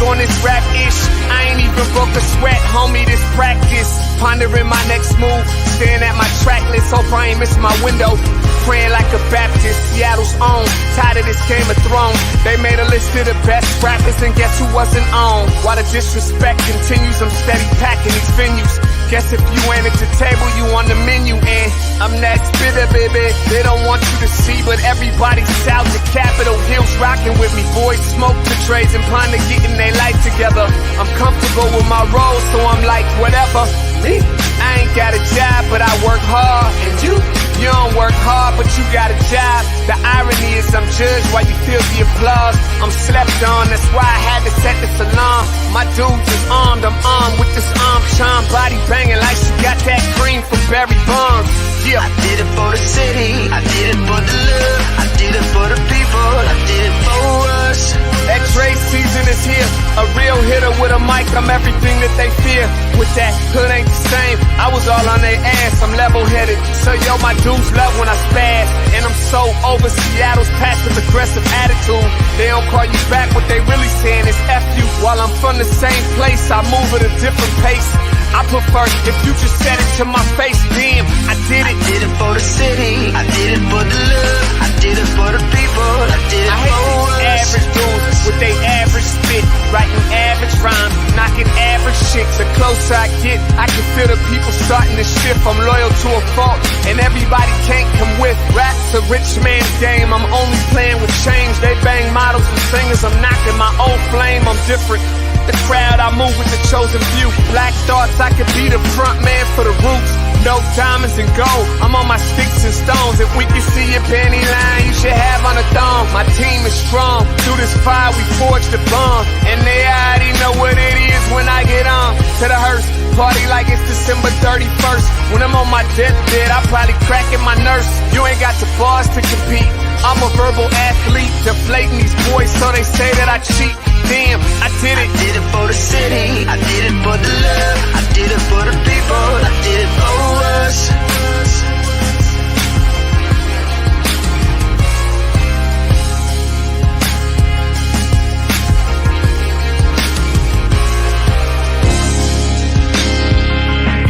on this rap-ish. I ain't even broke a sweat, homie, this practice. Pondering my next move, staring at my track list. Hope I ain't missing my window. Praying like a Baptist, Seattle's own. Tired of this Game of Thrones. They made a list of the best rappers, and guess who wasn't on? While the disrespect continues, I'm steady packing these venues. Guess if you ain't at the table, you on the menu. And I'm that spitter, baby. They don't want you to see, but everybody's south of Capitol Hill's rocking with me. Boys smoke the trays and ponder getting their life together. I'm comfortable with my role, so I'm like, whatever. Me? I ain't got a job, but I work hard. And you don't work hard, but you got a job. The irony is I'm judged while you feel the applause. I'm slept on, that's why I had to set this alarm. My dudes is armed, I'm armed with this arm charm. Body banging like she got that cream from Barry Bonds. Yeah. I did it for the city, I did it for the love, I did it for the people, I did it for us. That Dre season is here, a real hitter with a mic, I'm everything that they fear. With that hood ain't the same, I was all on their ass, I'm level-headed. So yo, my dudes love when I spaz, and I'm so over Seattle's passive-aggressive attitude. They don't call you back, what they really saying is F you. While I'm from the same place, I move at a different pace. I prefer if you just said it to my face, damn, I did it. I did it for the city, I did it for the love, I did it for the people, I did it I hate for these us. average dudes with they average spit, writing average rhymes, knocking average chicks. The closer I get, I can feel the people starting to shift. I'm loyal to a fault, and everybody can't come with. Rap's a rich man's game, I'm only playing with change. They bang models and singers, I'm knocking my own flame, I'm different. The crowd, I move with the chosen few. Black thoughts, I could be the front man for the roots. No diamonds and gold, I'm on my sticks and stones. If we can see your panty line, you should have on a thong. My team is strong, through this fire we forged a bond. And they already know what it is when I get on. To the hearse, party like it's December 31st. When I'm on my deathbed, I probably cracking my nurse. You ain't got the bars to compete, I'm a verbal athlete. Deflating these boys so they say that I cheat. Damn, I did it. I did it for the city, I did it for the love, I did it for the people, I did it for us.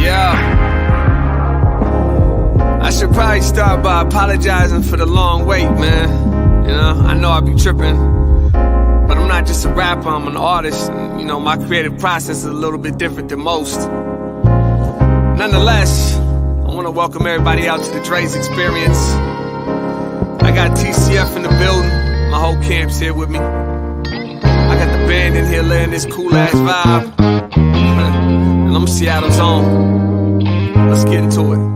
Yeah. I should probably start by apologizing for the long wait, man. You know, I know I be tripping. But I'm not just a rapper, I'm an artist. And, you know, my creative process is a little bit different than most. Nonetheless, I want to welcome everybody out to the Dre's Experience. I got TCF in the building. My whole camp's here with me. I got the band in here laying this cool-ass vibe. And I'm Seattle's own. Let's get into it.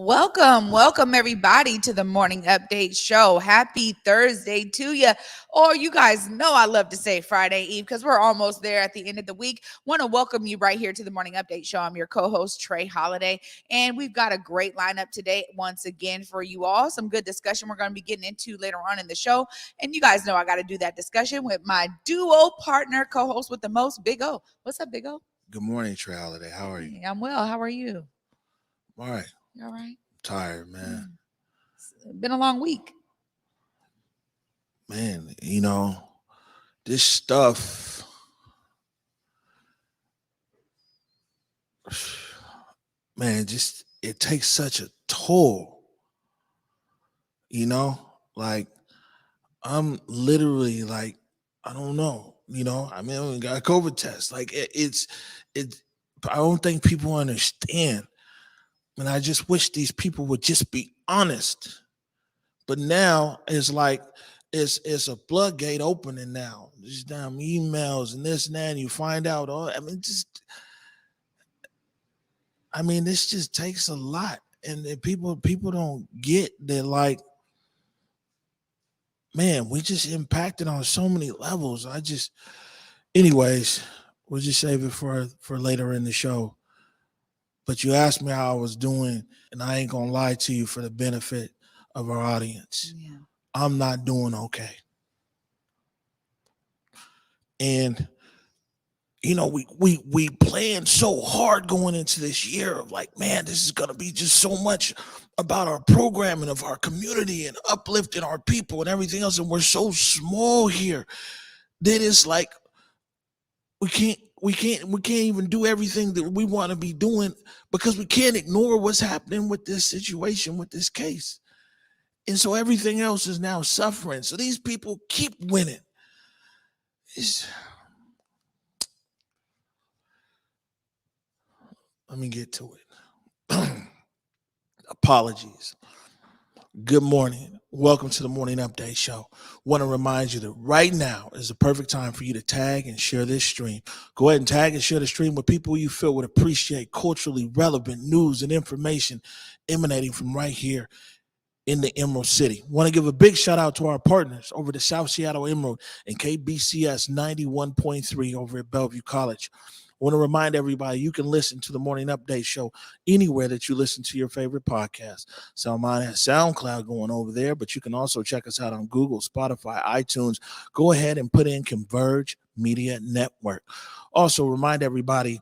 Welcome everybody to the Morning Update Show. Happy Thursday to you. Or you guys know I love to say Friday Eve because we're almost there at the end of the week. Want to welcome you right here to the Morning Update Show. I'm your co-host, Trey Holiday, and we've got a great lineup today once again for you all. Some good discussion we're going to be getting into later on in the show. And you guys know I got to do that discussion with my duo partner, co-host with the most, Big O. What's up, Big O? Good morning, Trey Holiday. How are you? Hey, I'm well. How are you? All right. You all right? I'm tired, man. It's been a long week. Man, you know, this stuff, man, just it takes such a toll. You know, like I'm literally like, I don't know, you know, I mean, I got a COVID test. Like it's I don't think people understand. And I just wish these people would just be honest. But now it's like it's a floodgate opening now. There's damn emails and this and that, and you find out all. This just takes a lot, and people don't get that. Like, man, we just impacted on so many levels. Anyways, we'll just save it for later in the show. But you asked me how I was doing, and I ain't gonna lie to you for the benefit of our audience. Yeah. I'm not doing okay. And you know, we planned so hard going into this year of like, man, this is gonna be just so much about our programming of our community and uplifting our people and everything else, and we're so small here. then it's like we can't even do everything that we want to be doing because we can't ignore what's happening with this situation, with this case. And so everything else is now suffering. So these people keep winning. It's, let me get to it. Apologies. Good morning. Welcome to the Morning Update Show. Want to remind you that right now is the perfect time for you to tag and share this stream. Go ahead and tag and share the stream with people you feel would appreciate culturally relevant news and information emanating from right here in the Emerald City. Want to give a big shout out to our partners over the South Seattle Emerald and KBCS 91.3 over at Bellevue College. Want to remind everybody you can listen to the Morning Update Show anywhere that you listen to your favorite podcast. Salman has SoundCloud going over there, but you can also check us out on Google, Spotify, iTunes. Go ahead and put in Converge Media Network. Also, remind everybody,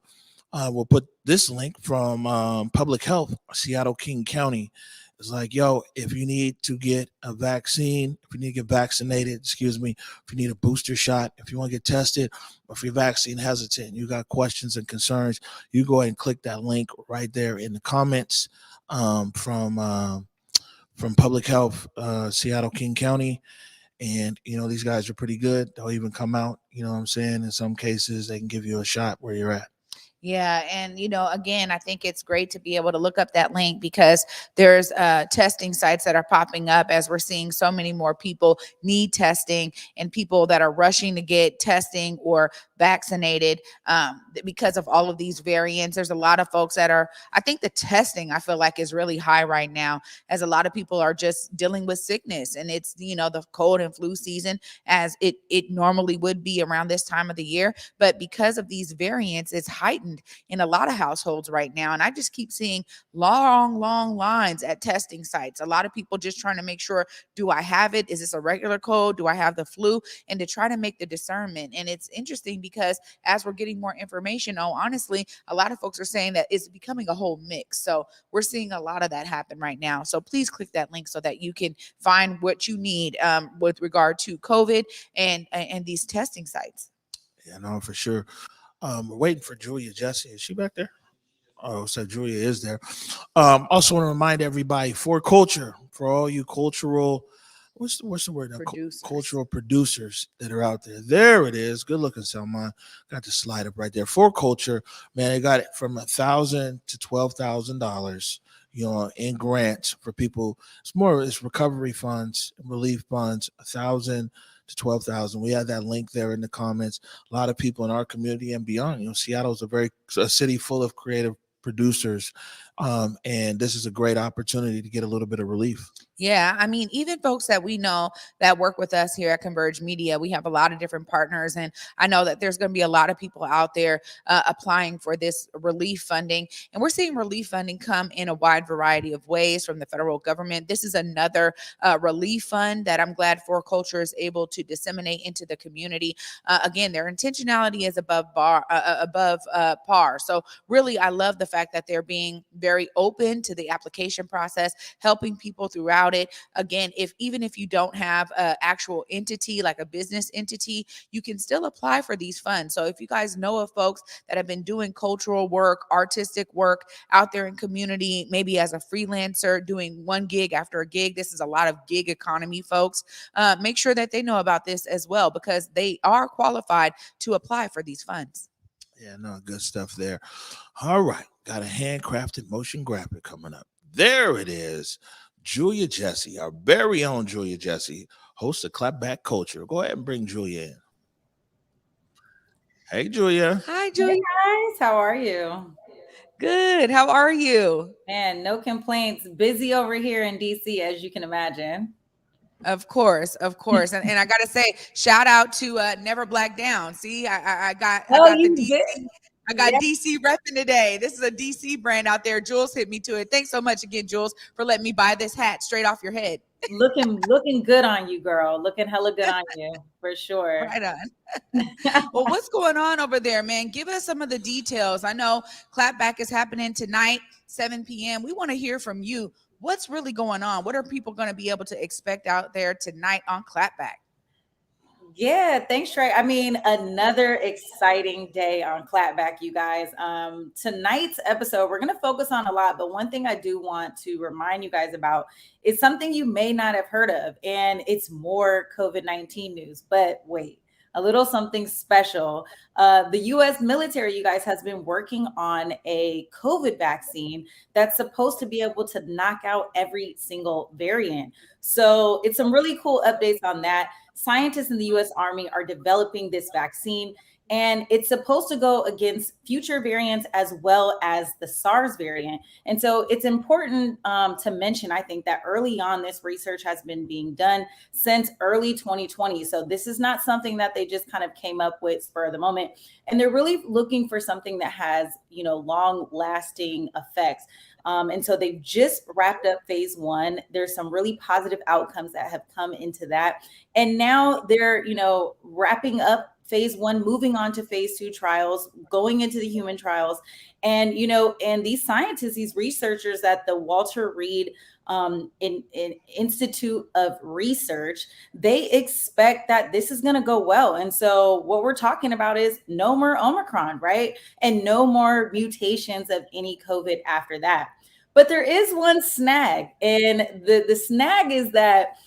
we'll put this link from Public Health, Seattle King County. It's like, yo, if you need to get a vaccine, if you need to get vaccinated, if you need a booster shot, if you want to get tested, or if you're vaccine hesitant, you got questions and concerns, you go ahead and click that link right there in the comments from Public Health, Seattle King County. And, these guys are pretty good. They'll even come out, what I'm saying? In some cases, they can give you a shot where you're at. Yeah. And, again, I think it's great to be able to look up that link because there's testing sites that are popping up as we're seeing so many more people need testing and people that are rushing to get testing or vaccinated because of all of these variants. There's a lot of folks that I think the testing I feel like is really high right now as a lot of people are just dealing with sickness. And it's, the cold and flu season as it normally would be around this time of the year. But because of these variants, it's heightened in a lot of households right now. And I just keep seeing long lines at testing sites. A lot of people just trying to make sure, do I have it? Is this a regular cold? Do I have the flu? And to try to make the discernment. And it's interesting because as we're getting more information, honestly, a lot of folks are saying that it's becoming a whole mix. So we're seeing a lot of that happen right now. So please click that link so that you can find what you need with regard to COVID and these testing sites. Yeah, no, for sure. We're waiting for Julia Jessie. Is she back there? Oh, so Julia is there. Also want to remind everybody for all you cultural, what's the word? Cultural producers that are out there. There it is. Good looking, Salman. Got the slide up right there. For culture, man, they got it from $1,000 to $12,000. In grants for people. It's recovery funds, relief funds, 1,000 to 12,000. We have that link there in the comments. A lot of people in our community and beyond. Seattle's a city full of creative producers, and this is a great opportunity to get a little bit of relief. Yeah, I mean, even folks that we know that work with us here at Converge Media, we have a lot of different partners, and I know that there's going to be a lot of people out there applying for this relief funding, and we're seeing relief funding come in a wide variety of ways from the federal government. This is another relief fund that I'm glad For Culture is able to disseminate into the community. Again, their intentionality is above par. So really, I love the fact that they're being very open to the application process, helping people throughout it. Again, even if you don't have an actual entity like a business entity, you can still apply for these funds. So if you guys know of folks that have been doing cultural work, artistic work out there in community, maybe as a freelancer doing one gig after a gig, this is a lot of gig economy folks, make sure that they know about this as well because they are qualified to apply for these funds. Yeah, no, good stuff there. All right, got a handcrafted motion graphic coming up. There it is. Julia Jessie, our very own Julia Jessie, host of Clapback Culture. Go ahead and bring Julia in. Hey, Julia. Hi, Julia. Hey guys, how are you? Good. How are you? Man, no complaints. Busy over here in DC, as you can imagine. Of course. And I gotta say, shout out to Never Black Down. See, I got the DC. I got DC repping today. This is a DC brand out there. Jules hit me to it. Thanks so much again, Jules, for letting me buy this hat straight off your head. Looking good on you, girl. Looking hella good on you, for sure. Right on. Well, what's going on over there, man? Give us some of the details. I know Clapback is happening tonight, 7 p.m. We want to hear from you. What's really going on? What are people going to be able to expect out there tonight on Clapback? Yeah, thanks, Trey. I mean, another exciting day on Clapback, you guys. Tonight's episode, we're going to focus on a lot, but one thing I do want to remind you guys about is something you may not have heard of, and it's more COVID-19 news. But wait, a little something special. The US military, you guys, has been working on a COVID vaccine that's supposed to be able to knock out every single variant. So it's some really cool updates on that. Scientists in the US Army are developing this vaccine, and it's supposed to go against future variants as well as the SARS variant. And so it's important to mention, I think, that early on, this research has been being done since early 2020. So this is not something that they just kind of came up with for the moment. And they're really looking for something that has, long lasting effects. And so they've just wrapped up phase 1. There's some really positive outcomes that have come into that. And now they're, wrapping up phase 1, moving on to phase 2 trials, going into the human trials. And, and these scientists, these researchers at the Walter Reed in Institute of Research, they expect that this is going to go well. And so what we're talking about is no more Omicron, right? And no more mutations of any COVID after that. But there is one snag, and the snag is that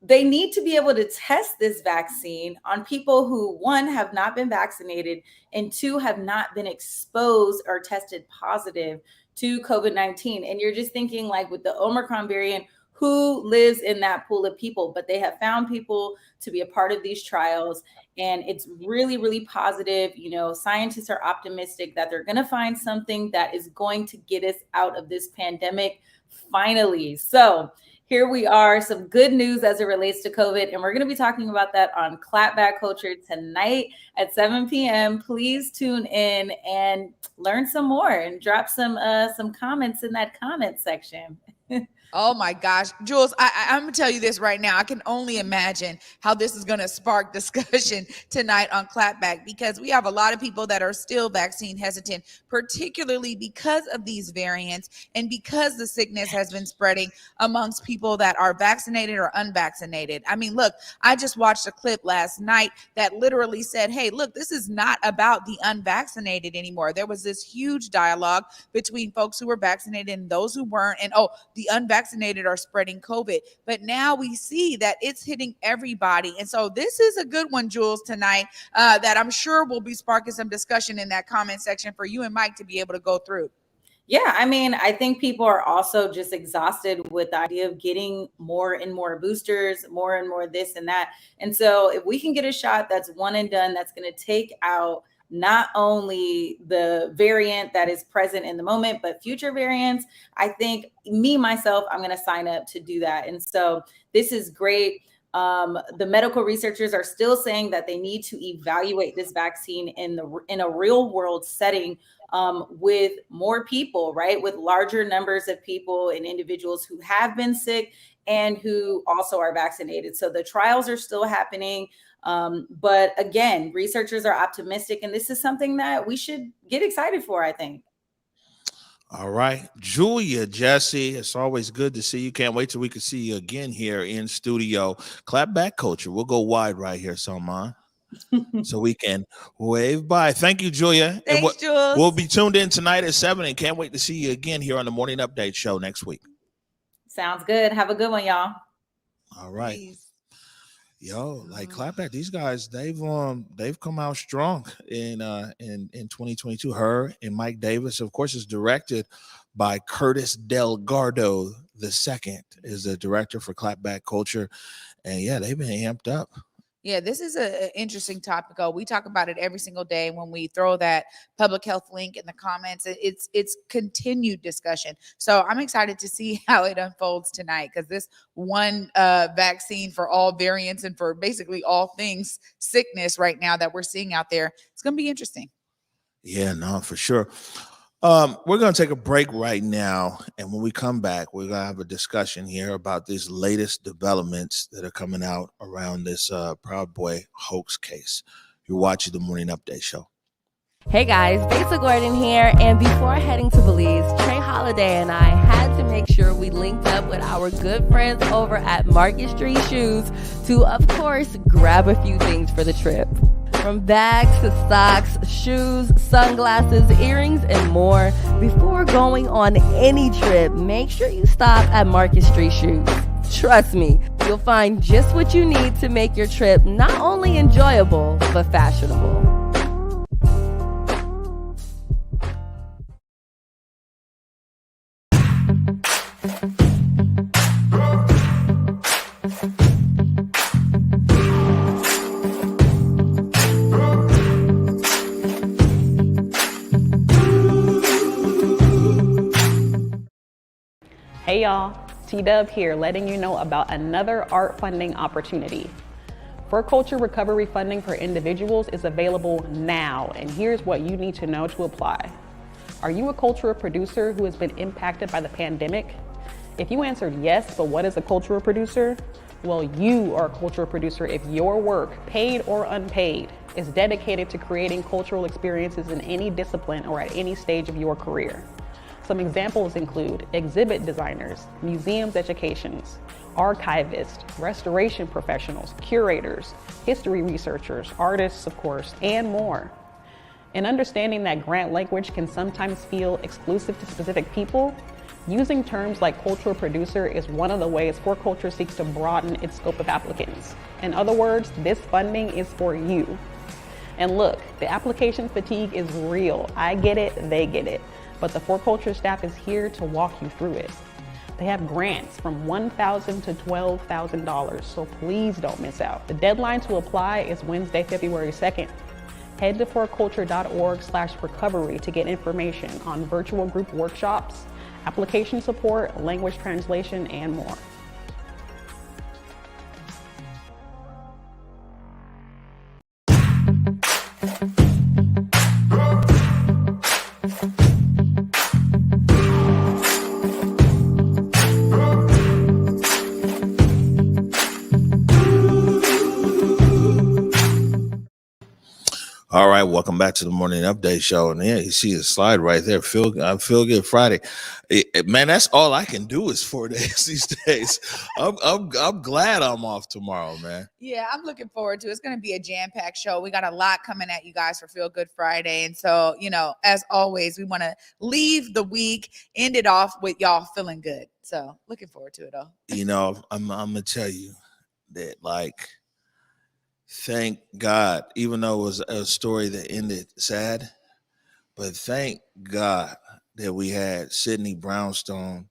they need to be able to test this vaccine on people who, one, have not been vaccinated, and two, have not been exposed or tested positive to COVID-19. And you're just thinking, like, with the Omicron variant, who lives in that pool of people? But they have found people to be a part of these trials, and it's really, really positive. Scientists are optimistic that they're going to find something that is going to get us out of this pandemic finally. So here we are, some good news as it relates to COVID, and we're going to be talking about that on Clapback Culture tonight at 7 p.m. Please tune in and learn some more and drop some comments in that comment section. Oh my gosh, Jules, I'm gonna tell you this right now. I can only imagine how this is gonna spark discussion tonight on Clapback, because we have a lot of people that are still vaccine hesitant, particularly because of these variants and because the sickness has been spreading amongst people that are vaccinated or unvaccinated. I mean, look, I just watched a clip last night that literally said, hey, look, this is not about the unvaccinated anymore. There was this huge dialogue between folks who were vaccinated and those who weren't, and the unvaccinated are spreading COVID. But now we see that it's hitting everybody. And so this is a good one, Jules, tonight, that I'm sure will be sparking some discussion in that comment section for you and Mike to be able to go through. Yeah, I mean, I think people are also just exhausted with the idea of getting more and more boosters, more and more this and that. And so if we can get a shot that's one and done, that's going to take out not only the variant that is present in the moment, but future variants, I think myself, I'm going to sign up to do that. And so this is great. The medical researchers are still saying that they need to evaluate this vaccine in a real world setting, with more people, right? With larger numbers of people and individuals who have been sick and who also are vaccinated. So the trials are still happening. But again, researchers are optimistic, and this is something that we should get excited for, I think. All right, Julia, Jessie, it's always good to see you. Can't wait till we can see you again here in studio. Clapback Culture. We'll go wide right here, Salman, so we can wave bye. Thank you, Julia. Thanks, Jules. We'll be tuned in tonight at 7, and can't wait to see you again here on the Morning Update Show next week. Sounds good. Have a good one, y'all. All right. Peace. Yo, like Clapback, these guys, they've come out strong in 2022. Her and Mike Davis, of course, is directed by Curtis Delgado II, is the director for Clapback Culture, and yeah, they've been amped up. Yeah, this is an interesting topic. We talk about it every single day when we throw that public health link in the comments. It's continued discussion. So I'm excited to see how it unfolds tonight, because this one vaccine for all variants and for basically all things sickness right now that we're seeing out there, it's going to be interesting. Yeah, no, for sure. We're going to take a break right now, and when we come back, we're going to have a discussion here about these latest developments that are coming out around this Proud Boy hoax case. You're watching the Morning Update Show. Hey guys, Besa Gordon here, and before heading to Belize, Trey Holiday and I had to make sure we linked up with our good friends over at Market Street Shoes to, of course, grab a few things for the trip. From bags to socks, shoes, sunglasses, earrings, and more. Before going on any trip, make sure you stop at Market Street Shoes. Trust me, you'll find just what you need to make your trip not only enjoyable, but fashionable. Hey y'all, T-Dub here, letting you know about another art funding opportunity. Fur culture recovery funding for individuals is available now, and here's what you need to know to apply. Are you a cultural producer who has been impacted by the pandemic? If you answered yes, but what is a cultural producer? Well, you are a cultural producer if your work, paid or unpaid, is dedicated to creating cultural experiences in any discipline or at any stage of your career. Some examples include exhibit designers, museums educations, archivists, restoration professionals, curators, history researchers, artists, of course, and more. In understanding that grant language can sometimes feel exclusive to specific people, using terms like cultural producer is one of the ways For Culture seeks to broaden its scope of applicants. In other words, this funding is for you. And look, the application fatigue is real. I get it, they get it. But the For Culture staff is here to walk you through it. They have grants from $1,000 to $12,000, so please don't miss out. The deadline to apply is Wednesday, February 2nd. Head to forculture.org/recovery to get information on virtual group workshops, application support, language translation, and more. All right, welcome back to the Morning Update Show. And yeah, you see the slide right there. Feel Good Friday. Man, that's all I can do is 4 days these days. I'm glad I'm off tomorrow, man. Yeah, I'm looking forward to it. It's going to be a jam-packed show. We got a lot coming at you guys for Feel Good Friday. And so, as always, we want to leave the week, end it off with y'all feeling good. So looking forward to it all. I'm going to tell you that, thank God, even though it was a story that ended sad, but thank God that we had Sydney Brownstone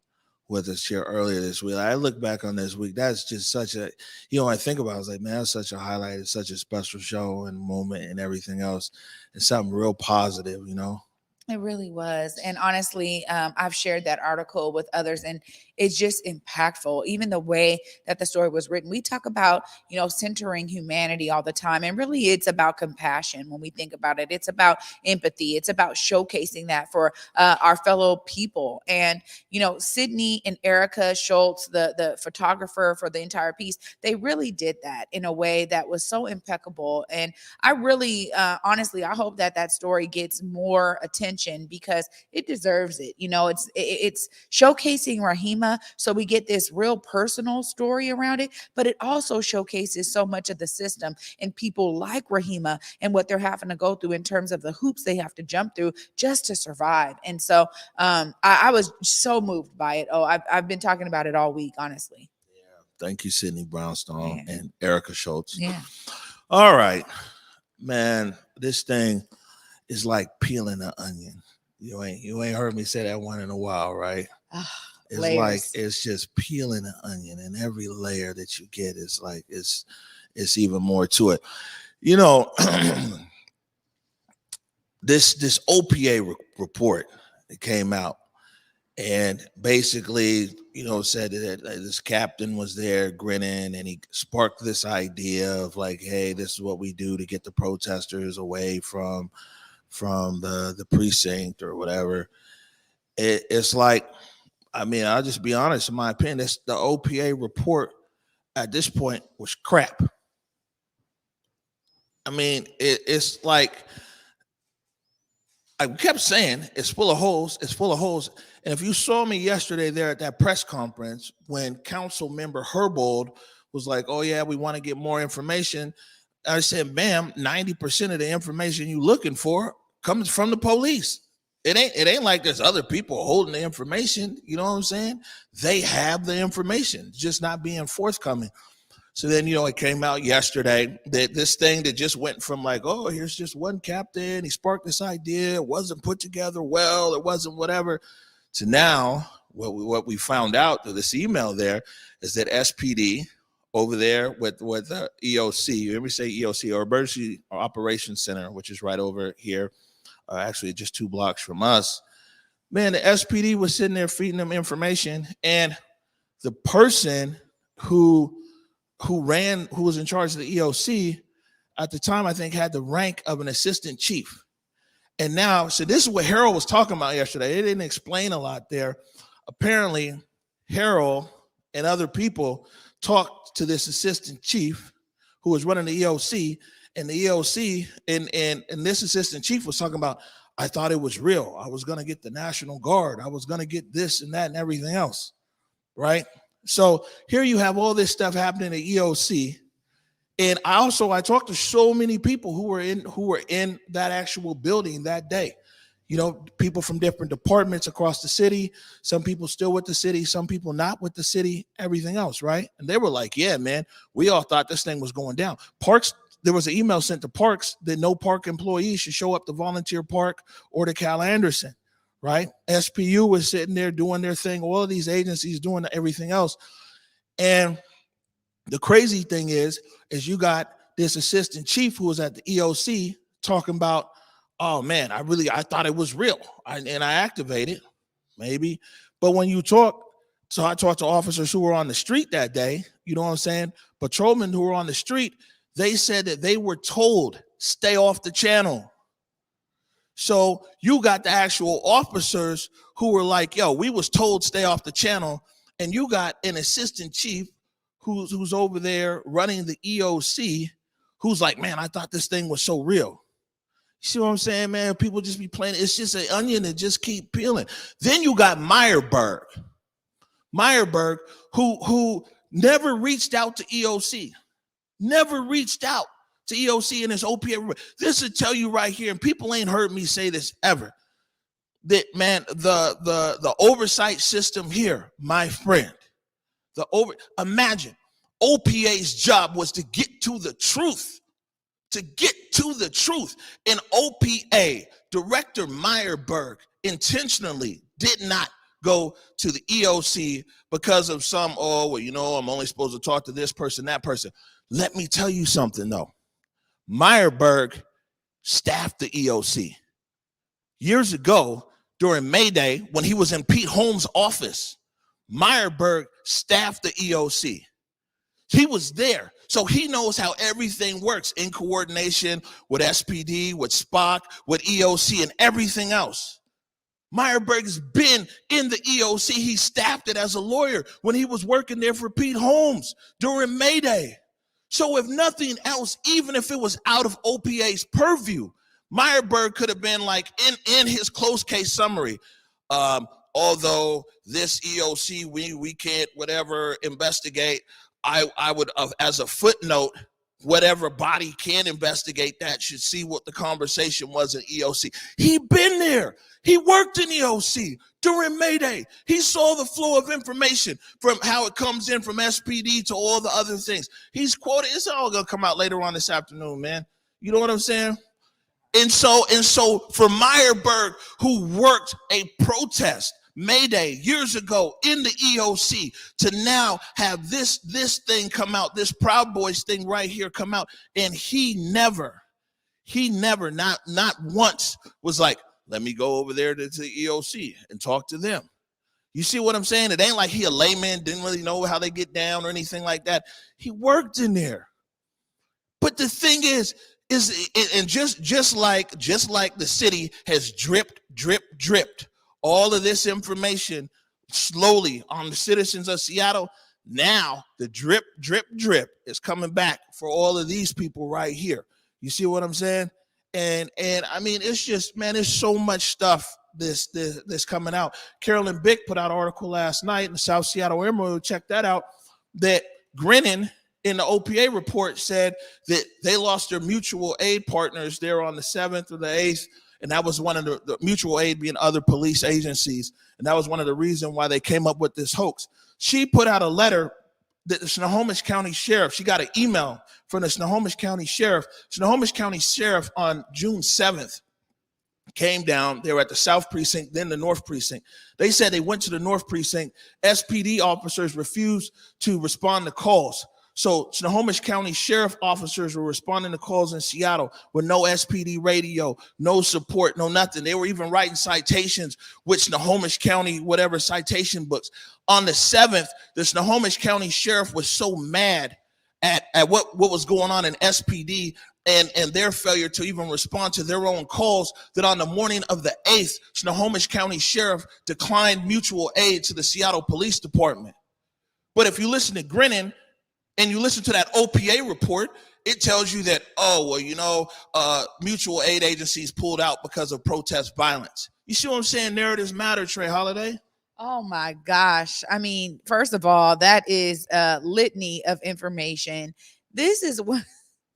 with us here earlier this week. I look back on this week. That's just such a, I think about it, I was like, man, that's such a highlight. It's such a special show and moment and everything else. And something real positive, It really was. And honestly, I've shared that article with others, and it's just impactful. Even the way that the story was written. We talk about, centering humanity all the time. And really, it's about compassion when we think about it. It's about empathy. It's about showcasing that for our fellow people. And, Sydney and Erica Schultz, the photographer for the entire piece, they really did that in a way that was so impeccable. And I really, honestly, I hope that story gets more attention because it deserves it. It's showcasing Rahima, so we get this real personal story around it, but it also showcases so much of the system and people like Rahima and what they're having to go through in terms of the hoops they have to jump through just to survive. And so I was so moved by it. I've been talking about it all week, honestly. Yeah. Thank you, Sydney Brownstone and Erica Schultz. Yeah. All right, man, this thing is like peeling an onion. You ain't heard me say that one in a while, right? It's layers. Like it's just peeling an onion, and every layer that you get is like it's even more to it. This OPA report that came out, and basically, said that this captain was there grinning, and he sparked this idea of like, hey, this is what we do to get the protesters away from the precinct or whatever. It's like, I'll just be honest, in my opinion, the OPA report at this point was crap. It's like I kept saying it's full of holes. It's full of holes. And if you saw me yesterday there at that press conference when Council Member Herbold was like, "Oh yeah, we want to get more information," I said, "Ma'am, 90% of the information you're looking for comes from the police. It ain't like there's other people holding the information. You know what I'm saying? They have the information, just not being forthcoming." So then, it came out yesterday that this thing that just went from like, oh, here's just one captain, he sparked this idea, it wasn't put together well, it wasn't whatever, to now what we found out through this email there is that SPD over there with EOC, let me say EOC, or Emergency Operations Center, which is right over here, actually just 2 blocks from us, man, the SPD was sitting there feeding them information, and the person who was in charge of the EOC at the time, I think, had the rank of an assistant chief. And now, so this is what Harrell was talking about yesterday. They didn't explain a lot there. Apparently, Harrell and other people talked to this assistant chief who was running the EOC, and the EOC and this assistant chief was talking about, I thought it was real. I was going to get the National Guard. I was going to get this and that and everything else, right? So here you have all this stuff happening at EOC. And I talked to so many people who were in that actual building that day. People from different departments across the city, some people still with the city, some people not with the city, everything else, right? And they were like, yeah, man, we all thought this thing was going down. Parks, there was an email sent to Parks that no park employees should show up to volunteer park or to Cal Anderson. Right? SPU was sitting there doing their thing. All of these agencies doing everything else. And the crazy thing is you got this assistant chief who was at the EOC talking about, oh man, I thought it was real. And I activated, maybe. But when you talk, so I talked to officers who were on the street that day, you know what I'm saying? Patrolmen who were on the street, they said that they were told, stay off the channel. So you got the actual officers who were like, yo, we was told stay off the channel. And you got an assistant chief who's over there running the EOC who's like, man, I thought this thing was so real. You see what I'm saying, man? People just be playing. It's just an onion that just keep peeling. Then you got Meyerberg, who never reached out to EOC, never reached out to EOC and his OPA. This will tell you right here, and people ain't heard me say this ever, that, man, the oversight system here, my friend, imagine OPA's job was to get to the truth, and OPA Director Meyerberg intentionally did not go to the EOC because of some, I'm only supposed to talk to this person, that person. Let me tell you something, though. Meyerberg staffed the EOC. Years ago, during May Day, when he was in Pete Holmes' office, Meyerberg staffed the EOC. He was there. So he knows how everything works in coordination with SPD, with Spock, with EOC, and everything else. Meyerberg has been in the EOC. He staffed it as a lawyer when he was working there for Pete Holmes during May Day. So if nothing else, even if it was out of OPA's purview, Meyerberg could have been like in his close case summary, although this EOC, we can't whatever investigate, I would, as a footnote, whatever body can investigate that should see what the conversation was in EOC. He been there. He worked in EOC during May Day. He saw the flow of information from how it comes in from SPD to all the other things. He's quoted. It's all going to come out later on this afternoon, man. You know what I'm saying? And so for Meyerberg, who worked a protest May Day years ago in the EOC, to now have this thing come out, this Proud Boys thing right here come out, and he never, not once was like, let me go over there to the EOC and talk to them. You see what I'm saying? It ain't like he a layman, didn't really know how they get down or anything like that. He worked in there. But the thing is and just like the city has dripped all of this information slowly on the citizens of Seattle, now the drip is coming back for all of these people right here. You see what I'm saying? And I mean, it's just, man, there's so much stuff this coming out. Carolyn Bick put out an article last night in the South Seattle Emerald. Check that out. That Grinning in the OPA report said that they lost their mutual aid partners there on the 7th or the 8th. And that was one of the mutual aid being other police agencies. And that was one of the reasons why they came up with this hoax. She put out a letter that the Snohomish County Sheriff, she got an email from the Snohomish County Sheriff. Snohomish County Sheriff on June 7th came down. They were at the South Precinct, then the North Precinct. They said they went to the North Precinct. SPD officers refused to respond to calls. So Snohomish County Sheriff officers were responding to calls in Seattle with no SPD radio, no support, no nothing. They were even writing citations with Snohomish County, whatever citation books. On the 7th, the Snohomish County Sheriff was so mad at what was going on in SPD and their failure to even respond to their own calls that on the morning of the 8th, Snohomish County Sheriff declined mutual aid to the Seattle Police Department. But if you listen to Grinning, and you listen to that OPA report, it tells you that, mutual aid agencies pulled out because of protest violence. You see what I'm saying? Narratives matter, Trey Holiday. Oh my gosh. I mean, first of all, that is a litany of information. This is one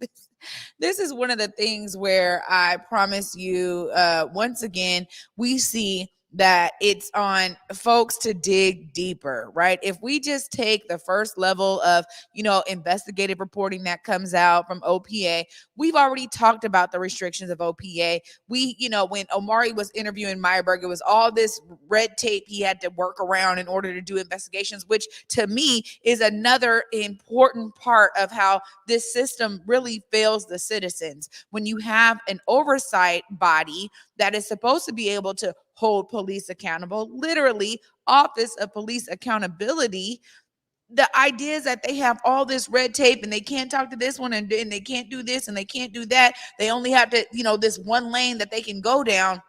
of the things where I promise you, once again, we see that it's on folks to dig deeper, right? If we just take the first level of, investigative reporting that comes out from OPA, we've already talked about the restrictions of OPA. We, when Omari was interviewing Meyerberg, it was all this red tape he had to work around in order to do investigations, which to me is another important part of how this system really fails the citizens. When you have an oversight body that is supposed to be able to hold police accountable, literally Office of Police Accountability, the idea is that they have all this red tape and they can't talk to this one and they can't do this and they can't do that. They only have to, this one lane that they can go down,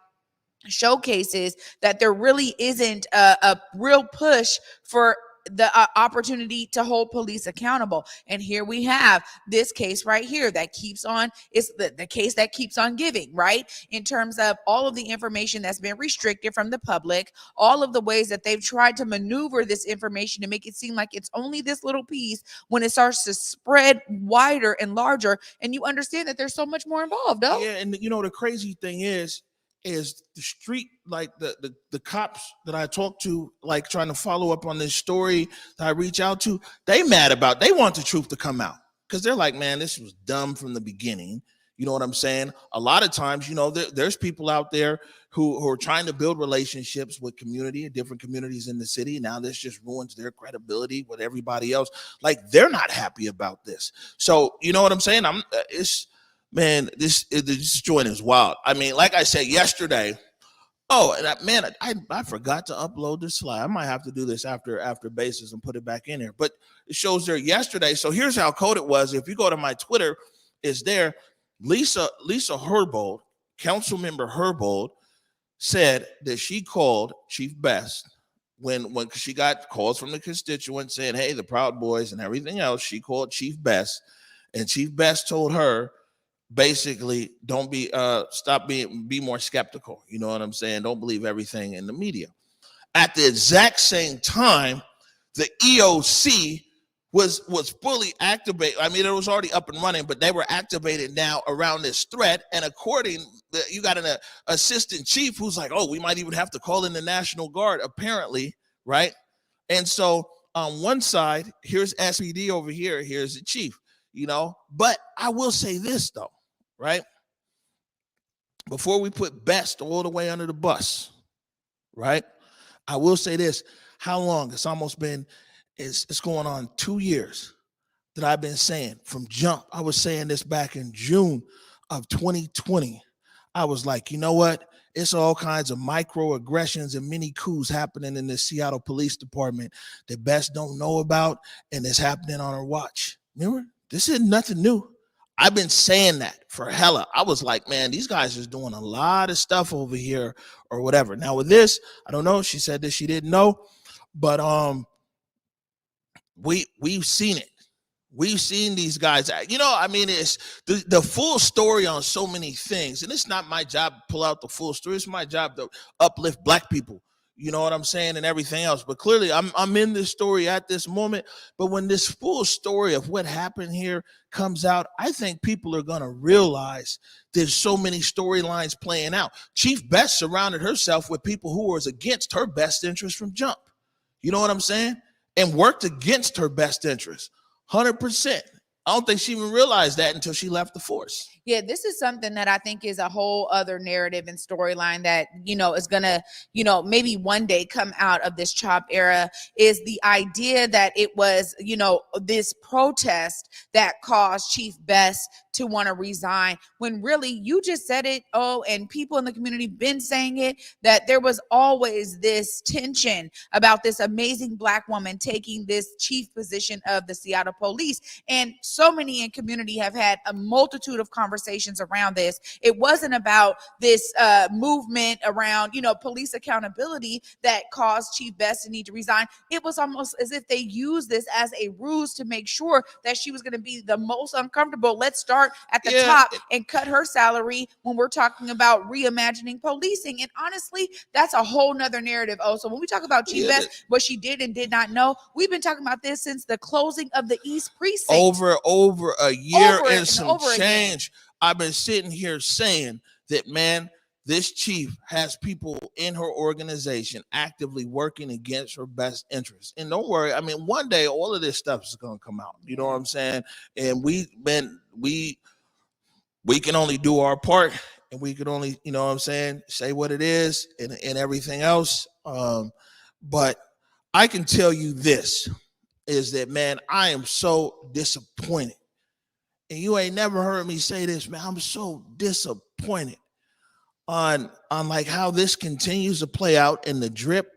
showcases that there really isn't a real push for the opportunity to hold police accountable. And here we have this case right here that keeps on, it's the case that keeps on giving, right? In terms of all of the information that's been restricted from the public, all of the ways that they've tried to maneuver this information to make it seem like it's only this little piece when it starts to spread wider and larger. And you understand that there's so much more involved, though. Yeah, and the crazy thing is the street, like the cops that I talk to, like trying to follow up on this story that I reach out to, they want the truth to come out because they're like, man, this was dumb from the beginning. You know what I'm saying? A lot of times, there's people out there who are trying to build relationships with different communities in the city. Now this just ruins their credibility with everybody else. Like, they're not happy about this. So, you know what I'm saying? This joint is wild. I mean, like I said yesterday. Oh, and I forgot to upload this slide. I might have to do this after Basis and put it back in there. But it shows there yesterday. So here's how cold it was. If you go to my Twitter, it's there. Lisa Herbold, council member Herbold, said that she called Chief Best when she got calls from the constituents saying, hey, the Proud Boys and everything else. She called Chief Best, and Chief Best told her, basically, don't be more skeptical. You know what I'm saying? Don't believe everything in the media. At the exact same time, the EOC was fully activated. I mean, it was already up and running, but they were activated now around this threat. And you got an assistant chief who's like, oh, we might even have to call in the National Guard, apparently, right? And so on one side, here's SPD over here, here's the chief, But I will say this, though. Right? Before we put Best all the way under the bus, right? I will say this. How long? It's going on 2 years that I've been saying from jump. I was saying this back in June of 2020. I was like, you know what? It's all kinds of microaggressions and mini coups happening in the Seattle Police Department that Best don't know about, and it's happening on our watch. Remember? This is nothing new. I've been saying that for hella. I was like, man, these guys are doing a lot of stuff over here or whatever. Now with this, I don't know. She said that she didn't know, but we've seen it. We've seen these guys, you know, I mean, it's the full story on so many things. And it's not my job to pull out the full story. It's my job to uplift Black people. You know what I'm saying? And everything else. But clearly I'm in this story at this moment. But when this full story of what happened here comes out, I think people are going to realize there's so many storylines playing out. Chief Best surrounded herself with people who was against her best interest from jump. You know what I'm saying? And worked against her best interest. 100%. I don't think she even realized that until she left the force. Yeah, this is something that I think is a whole other narrative and storyline that, you know, is going to, you know, maybe one day come out of this CHOP era, is the idea that it was, you know, this protest that caused Chief Best to want to resign, when really you just said it. Oh, and people in the community been saying it, that there was always this tension about this amazing Black woman taking this chief position of the Seattle Police. And so many in community have had a multitude of conversations around this. It wasn't about this movement around, you know, police accountability that caused Chief Best to need to resign. It was almost as if they used this as a ruse to make sure that she was going to be the most uncomfortable. Let's start at the top and cut her salary when we're talking about reimagining policing. And honestly, that's a whole nother narrative. Oh, so when we talk about Chief Best, what she did and did not know, we've been talking about this since the closing of the East Precinct. Over a year and some change. I've been sitting here saying that, man, this chief has people in her organization actively working against her best interests. And don't worry, I mean, one day all of this stuff is going to come out. You know what I'm saying? And we can only do our part, and we can only, you know what I'm saying, say what it is and everything else. But I can tell you this, is that, man, I am so disappointed. And you ain't never heard me say this, man. I'm so disappointed on like how this continues to play out and the drip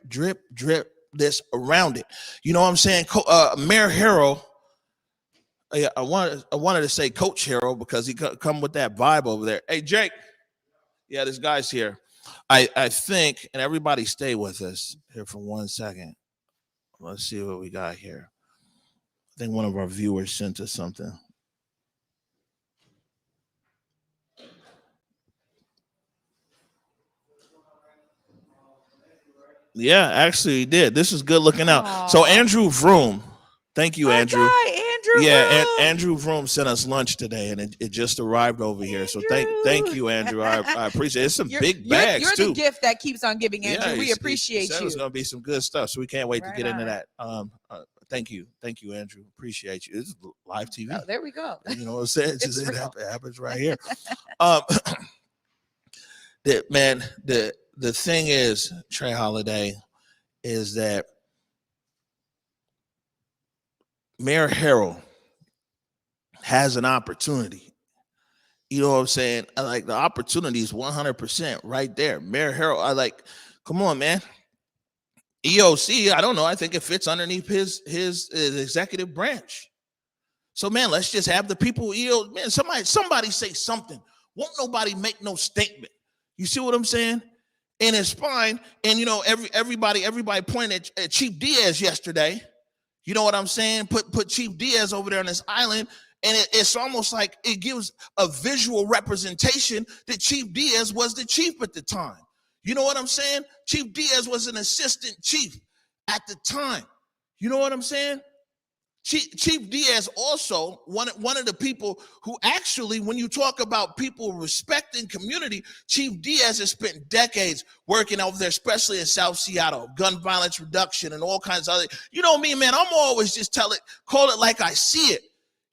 that's around it. You know what I'm saying? Mayor Harrell, I wanted to say Coach Harrell because he come with that vibe over there. Hey, Jake. Yeah, this guy's here. I think, and everybody stay with us here for 1 second. Let's see what we got here. I think one of our viewers sent us something. Yeah, actually he did. This is good looking out. Aww. So Andrew Vroom, thank you, Andrew. Andrew. Yeah, Andrew Vroom sent us lunch today, and it just arrived over here. So thank you, Andrew. I appreciate it. It's some big bags you're too. The gift that keeps on giving, Andrew. Yeah, we appreciate you. It's going to be some good stuff, so we can't wait to get into that. Thank you, Andrew. Appreciate you. This is live TV. Oh, there we go. You know what I'm saying? It happens right here. The thing is, Trey Holiday, is that Mayor Harrell has an opportunity. You know what I'm saying? I like the opportunity is 100% right there. Mayor Harrell, come on, man. EOC, I don't know. I think it fits underneath his executive branch. So, man, let's just have the people. Man, somebody say something. Won't nobody make no statement. You see what I'm saying? And it's fine. And you know, everybody pointed at Chief Diaz yesterday. You know what I'm saying? Put Chief Diaz over there on this island, and it's almost like it gives a visual representation that Chief Diaz was the chief at the time. You know what I'm saying? Chief Diaz was an assistant chief at the time. You know what I'm saying? Chief Diaz also one of the people who actually, when you talk about people respecting community, Chief Diaz has spent decades working over there, especially in South Seattle, gun violence reduction and all kinds of other. You know me, man. I'm always just call it like I see it.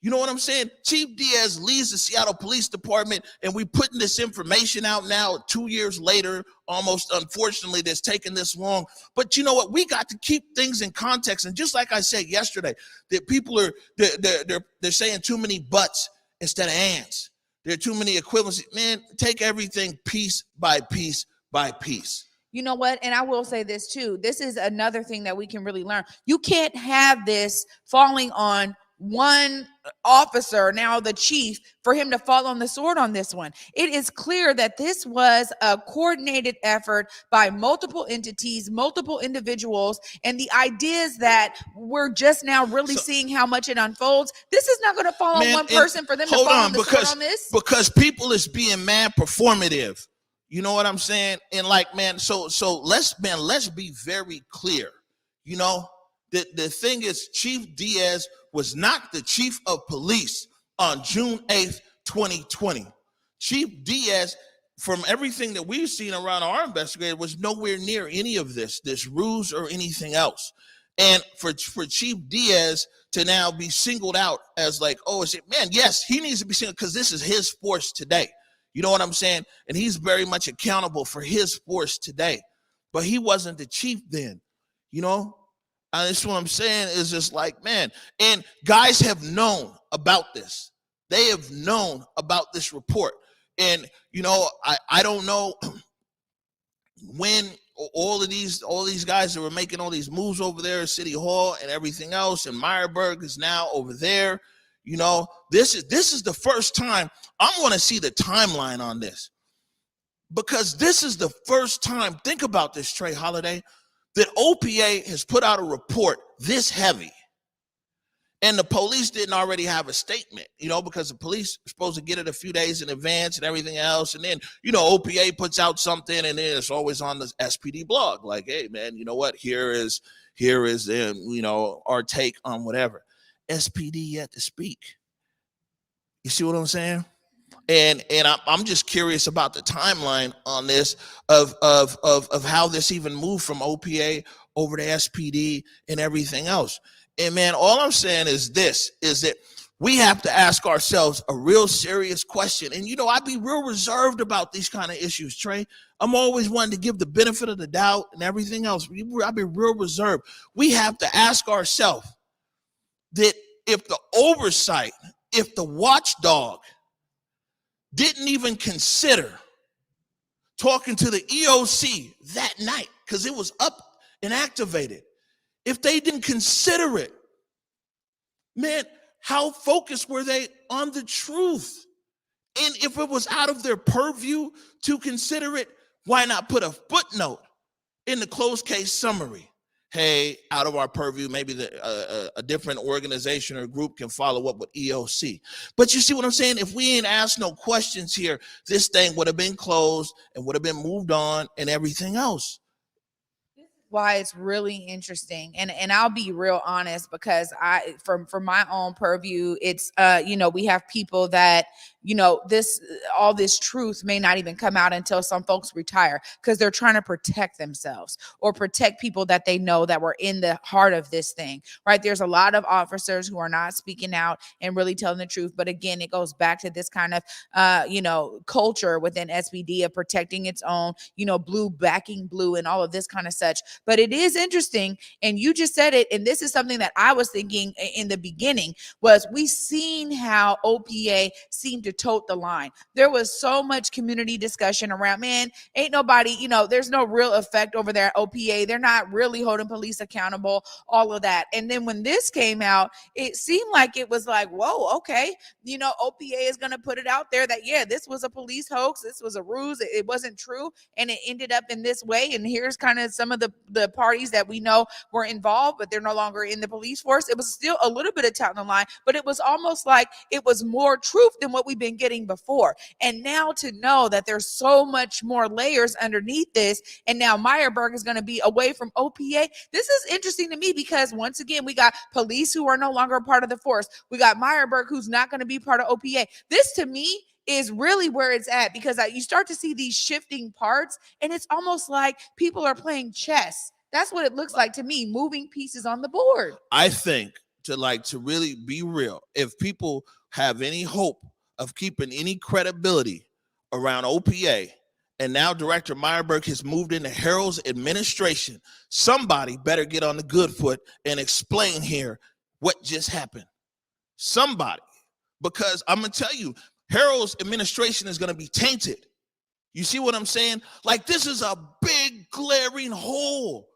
You know what I'm saying? Chief Diaz leads the Seattle Police Department, and we putting this information out now 2 years later, almost, unfortunately, that's taken this long. But you know what? We got to keep things in context. And just like I said yesterday, that people are, they're saying too many buts instead of ands. There are too many equivalencies. Man, take everything piece by piece by piece. You know what? And I will say this too. This is another thing that we can really learn. You can't have this falling on one officer, now the chief, for him to fall on the sword on this one. It is clear that this was a coordinated effort by multiple entities, multiple individuals, and the ideas that we're just now really seeing how much it unfolds. This is not going to fall on one person for them to fall on the sword on this. Because people is being mad performative. You know what I'm saying? And like, man, so let's be very clear. You know, the thing is, Chief Diaz was not the chief of police on June 8th, 2020. Chief Diaz, from everything that we've seen around our investigator, was nowhere near any of this ruse or anything else. And for Chief Diaz to now be singled out as like, oh, is it, man, yes, he needs to be singled because this is his force today. You know what I'm saying? And he's very much accountable for his force today. But he wasn't the chief then, you know? And that's what I'm saying is just like, man, and guys have known about this. They have known about this report. And, you know, I don't know when all these guys that were making all these moves over there at City Hall and everything else, and Meyerberg is now over there. You know, this is the first time I'm going to see the timeline on this, because this is the first time, think about this, Trey Holiday, that OPA has put out a report this heavy, and the police didn't already have a statement, you know, because the police are supposed to get it a few days in advance and everything else. And then, you know, OPA puts out something, and then it's always on the SPD blog. Like, hey, man, you know what? Here is, you know, our take on whatever. SPD yet to speak. You see what I'm saying? And I'm just curious about the timeline on this of how this even moved from OPA over to SPD and everything else. And man, all I'm saying is this, is that we have to ask ourselves a real serious question. And, you know, I'd be real reserved about these kind of issues, Trey. I'm always wanting to give the benefit of the doubt and everything else. I'd be real reserved. We have to ask ourselves that if the oversight, if the watchdog didn't even consider talking to the EOC that night, because it was up and activated, if they didn't consider it, man, how focused were they on the truth? And if it was out of their purview to consider it, why not put a footnote in the closed case summary? Hey, out of our purview, maybe a different organization or group can follow up with EOC. But you see what I'm saying? If we ain't asked no questions here, this thing would have been closed and would have been moved on and everything else. Why it's really interesting, and I'll be real honest, because from my own purview, it's you know, we have people that, you know, all this truth may not even come out until some folks retire, because they're trying to protect themselves or protect people that they know that were in the heart of this thing, right? There's a lot of officers who are not speaking out and really telling the truth. But again, it goes back to this kind of you know, culture within SPD of protecting its own, you know, blue backing blue and all of this kind of such. But it is interesting, and you just said it, and this is something that I was thinking in the beginning, was we seen how OPA seemed to tote the line. There was so much community discussion around, man, ain't nobody, you know, there's no real effect over there at OPA. They're not really holding police accountable, all of that. And then when this came out, it seemed like it was like, whoa, okay, you know, OPA is going to put it out there that, yeah, this was a police hoax. This was a ruse. It wasn't true. And it ended up in this way. And here's kind of some of the parties that we know were involved, but they're no longer in the police force. It was still a little bit of touting the line, but it was almost like it was more truth than what we've been getting before. And now to know that there's so much more layers underneath this, and now Meyerberg is going to be away from OPA. This is interesting to me, because once again, we got police who are no longer a part of the force. We got Meyerberg who's not going to be part of OPA. This to me is really where it's at, because you start to see these shifting parts, and it's almost like people are playing chess. That's what it looks like to me, moving pieces on the board. I think to really be real, if people have any hope of keeping any credibility around OPA, and now Director Meyerberg has moved into Harrell's administration, somebody better get on the good foot and explain here what just happened. Somebody, because I'm going to tell you, Harrell's administration is going to be tainted. You see what I'm saying? Like, this is a big glaring hole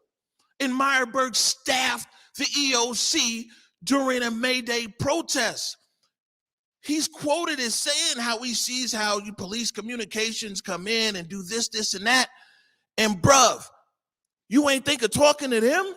in Meyerberg's staff, the EOC, during a May Day protest. He's quoted as saying how he sees how you police communications come in and do this, this, and that. And bruv, you ain't think of talking to them?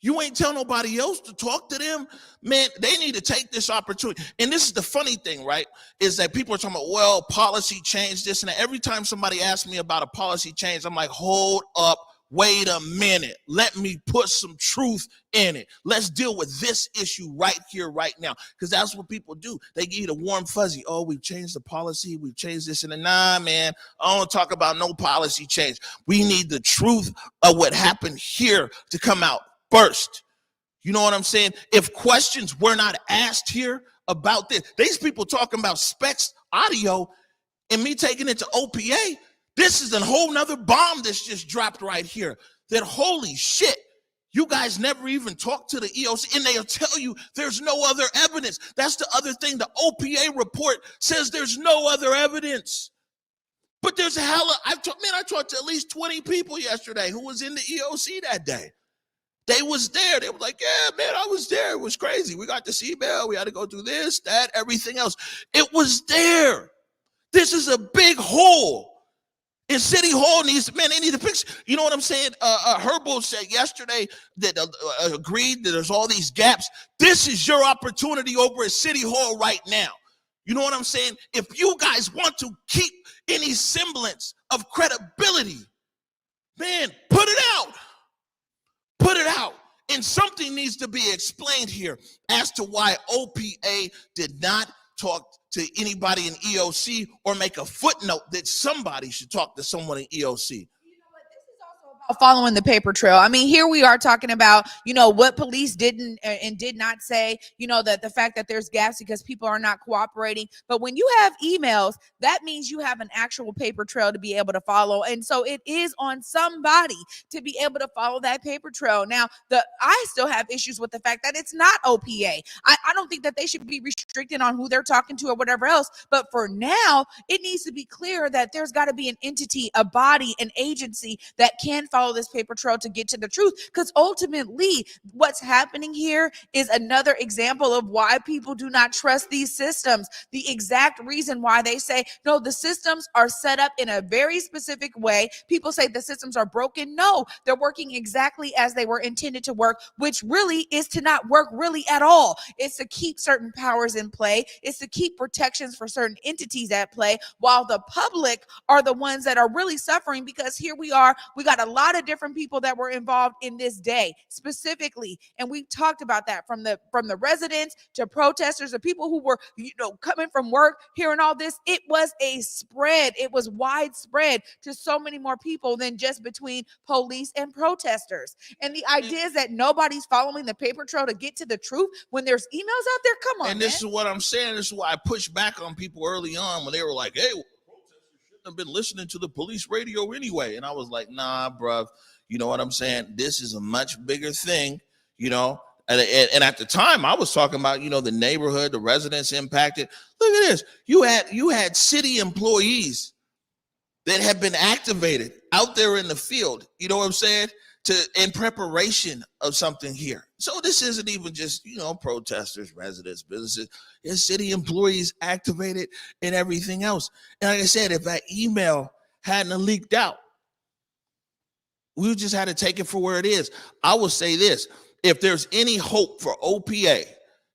You ain't tell nobody else to talk to them? Man, they need to take this opportunity. And this is the funny thing, right? Is that people are talking about, well, policy change, this and that. Every time somebody asks me about a policy change, I'm like, hold up, wait a minute. Let me put some truth in it. Let's deal with this issue right here, right now. Because that's what people do. They give you the warm fuzzy. Oh, we've changed the policy. We've changed this and that. Nah, man, I don't talk about no policy change. We need the truth of what happened here to come out first. You know what I'm saying? If questions were not asked here about this, these people talking about specs audio and me taking it to OPA, this is a whole nother bomb that's just dropped right here. That holy shit, you guys never even talked to the EOC, and they'll tell you there's no other evidence. That's the other thing. The OPA report says there's no other evidence. But there's a hella, I talked to at least 20 people yesterday who was in the EOC that day. They was there. They were like, yeah, man, I was there. It was crazy. We got this email. We had to go through this, that, everything else. It was there. This is a big hole. And City Hall needs, man, they need to fix. You know what I'm saying? Harrell said yesterday that agreed that there's all these gaps. This is your opportunity over at City Hall right now. You know what I'm saying? If you guys want to keep any semblance of credibility, man, put it out. Put it out. And something needs to be explained here as to why OPA did not talk to anybody in EOC or make a footnote that somebody should talk to someone in EOC. Following the paper trail. I mean, here we are talking about, what police didn't and did not say, that the fact that there's gaps because people are not cooperating. But when you have emails, that means you have an actual paper trail to be able to follow. And so it is on somebody to be able to follow that paper trail. Now, I still have issues with the fact that it's not OPA. I don't think that they should be restricted on who they're talking to or whatever else. But for now, it needs to be clear that there's got to be an entity, a body, an agency that can follow this paper trail to get to the truth, because ultimately what's happening here is another example of why people do not trust these systems. The exact reason why they say, no, the systems are set up in a very specific way. People say the systems are broken. No, they're working exactly as they were intended to work, which really is to not work really at all. It's to keep certain powers in play. It's to keep protections for certain entities at play, while the public are the ones that are really suffering, because here we got a lot of different people that were involved in this day specifically, and we talked about that from the residents to protesters, the people who were coming from work, hearing all this. It was a spread. It was widespread to so many more people than just between police and protesters. And the idea is that nobody's following the paper trail to get to the truth when there's emails out there. Come on, and this is what I'm saying. This is why I pushed back on people early on when they were like, hey, have been listening to the police radio anyway. And I was like, nah, bruv, you know what I'm saying? This is a much bigger thing, and at the time I was talking about, the neighborhood, the residents impacted. Look at this. You had city employees that have been activated out there in the field, you know what I'm saying? In preparation of something here. So this isn't even just, protesters, residents, businesses. It's city employees activated and everything else. And like I said, if that email hadn't leaked out, we just had to take it for where it is. I will say this. If there's any hope for OPA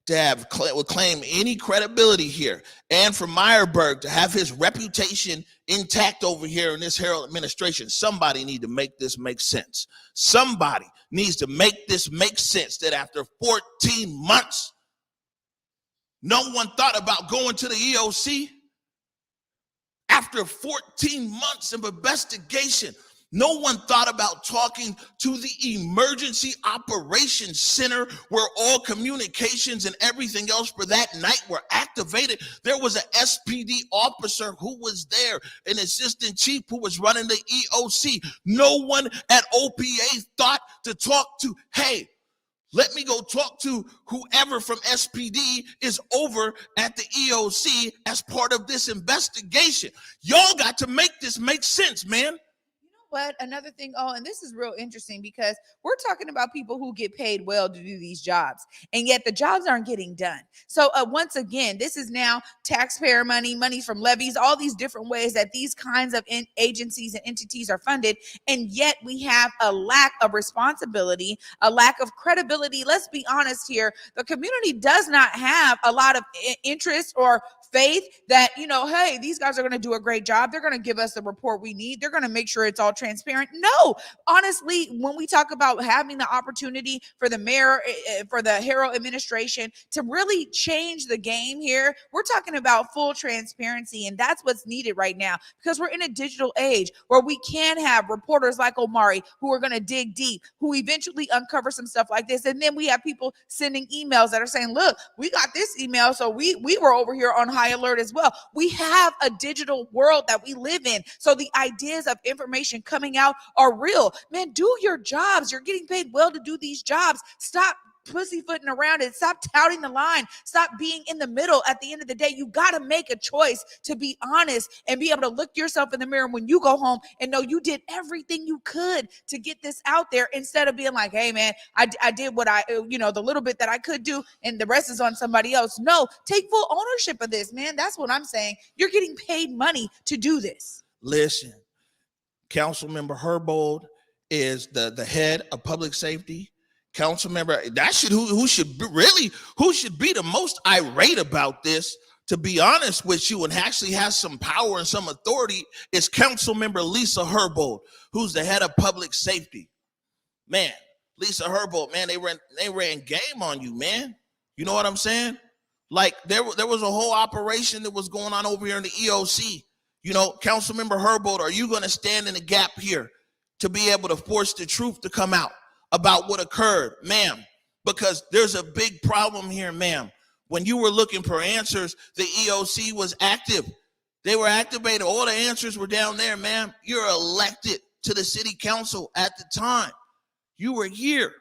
to claim any credibility here, and for Meyerberg to have his reputation intact over here in this Harrell administration, somebody need to make this make sense. Somebody needs to make this make sense, that after 14 months, no one thought about going to the EOC. After 14 months of investigation, no one thought about talking to the Emergency Operations Center, where all communications and everything else for that night were activated. There was an SPD officer who was there, an assistant chief who was running the EOC. No one at OPA thought to talk to, hey, let me go talk to whoever from SPD is over at the EOC as part of this investigation. Y'all got to make this make sense, man. what? Another thing, and this is real interesting because we're talking about people who get paid well to do these jobs, and yet the jobs aren't getting done. So once again, this is now taxpayer money from levies, all these different ways that these kinds of agencies and entities are funded, and yet we have a lack of responsibility, a lack of credibility. Let's be honest here. The community does not have a lot of interest or faith that, hey, these guys are going to do a great job. They're going to give us the report we need. They're going to make sure it's all transparent. No, honestly, when we talk about having the opportunity for the mayor, for the Harrell administration to really change the game here, we're talking about full transparency. And that's what's needed right now, because we're in a digital age where we can have reporters like Omari who are going to dig deep, who eventually uncover some stuff like this. And then we have people sending emails that are saying, look, we got this email, so we were over here on high alert as well. We have a digital world that we live in. So the ideas of information coming out are real. Man, do your jobs. You're getting paid well to do these jobs. Stop pussyfooting around it. Stop touting the line. Stop being in the middle. At the end of the day, you got to make a choice to be honest and be able to look yourself in the mirror when you go home and know you did everything you could to get this out there, instead of being like, hey man, I did what the little bit that I could do and the rest is on somebody else. No, take full ownership of this, man. That's what I'm saying. You're getting paid money to do this. Listen, Councilmember Herbold is the head of public safety. Council member, who should be the most irate about this, to be honest with you, and actually has some power and some authority, is Council member Lisa Herbold, who's the head of public safety. Man, Lisa Herbold, man, they ran game on you, man. You know what I'm saying? Like there was a whole operation that was going on over here in the EOC. Council member Herbold, are you going to stand in the gap here to be able to force the truth to come out about what occurred, ma'am? Because there's a big problem here, ma'am. When you were looking for answers, the EOC was active. They were activated. All the answers were down there, ma'am. You're elected to the city council at the time. You were here.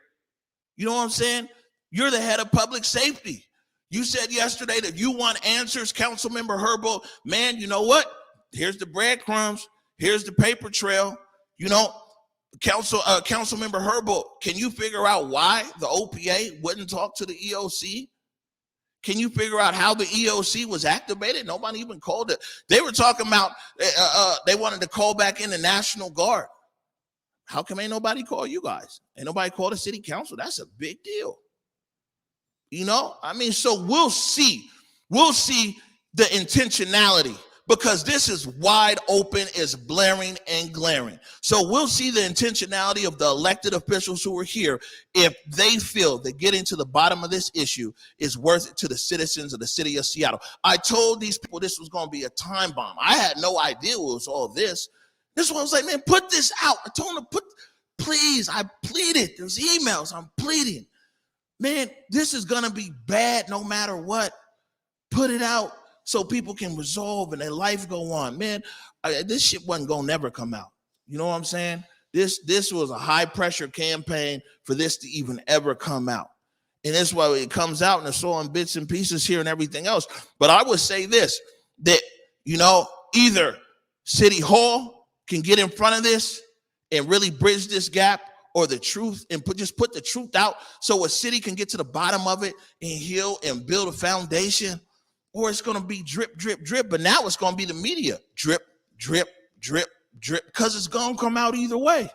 You know what I'm saying? You're the head of public safety. You said yesterday that you want answers, Councilmember Herbold. Man, you know what? Here's the breadcrumbs. Here's the paper trail. Councilmember Herbold, can you figure out why the OPA wouldn't talk to the EOC? Can you figure out how the EOC was activated? Nobody even called it. They were talking about they wanted to call back in the National Guard. How come ain't nobody call you guys? Ain't nobody call the city council? That's a big deal. So we'll see. We'll see the intentionality, because this is wide open, is blaring and glaring. So we'll see the intentionality of the elected officials who are here if they feel that getting to the bottom of this issue is worth it to the citizens of the city of Seattle. I told these people this was going to be a time bomb. I had no idea it was all this. This one was like, man, put this out. I told them, please, I pleaded. There's emails, I'm pleading. Man, this is going to be bad no matter what. Put it out so people can resolve and their life go on. Man, this shit wasn't gonna never come out. You know what I'm saying? This was a high pressure campaign for this to even ever come out. And that's why it comes out and it's all in bits and pieces here and everything else. But I would say this, that, either City Hall can get in front of this and really bridge this gap, or the truth, and put the truth out so a city can get to the bottom of it and heal and build a foundation. Or it's going to be drip, drip, drip. But now it's going to be the media. Drip, drip, drip, drip. Because it's going to come out either way.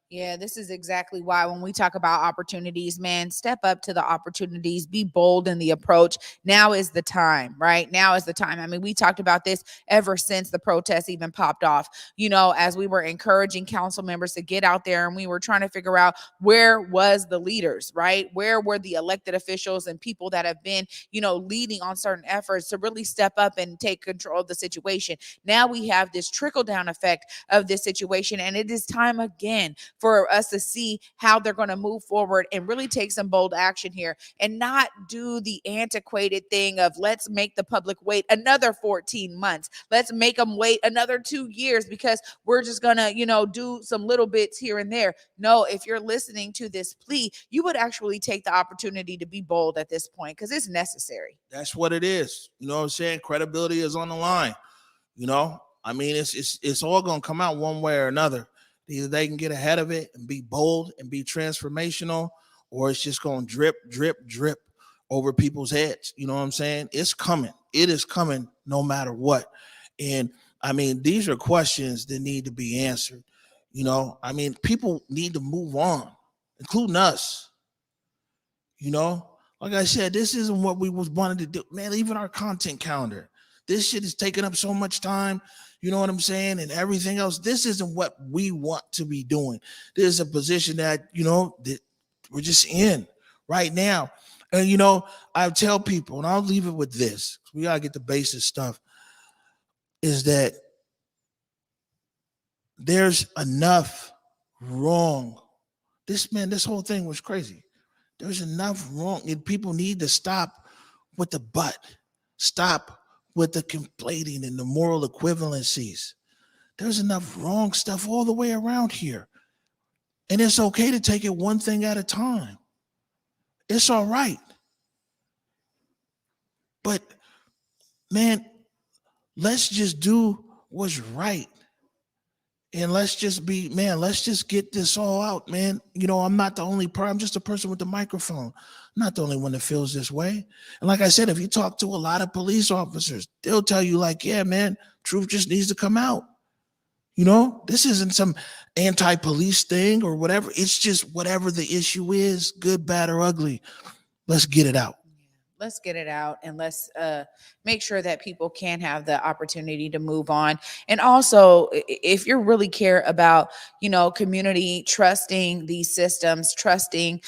Yeah, this is exactly why when we talk about opportunities, man, step up to the opportunities, be bold in the approach. Now is the time, right? Now is the time. I mean, we talked about this ever since the protests even popped off, as we were encouraging council members to get out there and we were trying to figure out where was the leaders, right? Where were the elected officials and people that have been, leading on certain efforts to really step up and take control of the situation. Now we have this trickle down effect of this situation, and it is time again for us to see how they're going to move forward and really take some bold action here and not do the antiquated thing of let's make the public wait another 14 months. Let's make them wait another 2 years because we're just going to, do some little bits here and there. No, if you're listening to this plea, you would actually take the opportunity to be bold at this point because it's necessary. That's what it is. You know what I'm saying? Credibility is on the line. It's all going to come out one way or another. Either they can get ahead of it and be bold and be transformational, or it's just going to drip, drip, drip over people's heads. You know what I'm saying? It's coming. It is coming no matter what. And I mean, these are questions that need to be answered. You know, I mean, people need to move on, including us. You know, like I said, this isn't what we was wanted to do. Man, even our content calendar, this shit is taking up so much time. You know what I'm saying? And everything else. This isn't what we want to be doing. This is a position that, you know, that we're just in right now. And, you know, I tell people, and I'll leave it with this, we got to get the basic stuff, is that there's enough wrong. This whole thing was crazy. There's enough wrong. And people need to stop with the but. Stop with the conflating and the moral equivalencies. There's enough wrong stuff all the way around here. And it's okay to take it one thing at a time. It's all right. But, man, let's just do what's right. And let's just get this all out, man. You know, I'm not the only person. I'm just a person with the microphone. I'm not the only one that feels this way. And like I said, if you talk to a lot of police officers, they'll tell you like, yeah, man, truth just needs to come out. You know, this isn't some anti-police thing or whatever. It's just whatever the issue is, good, bad, or ugly. Let's get it out. Let's get it out, and let's make sure that people can have the opportunity to move on. And also, if you really care about, you know, community, trusting these systems, trusting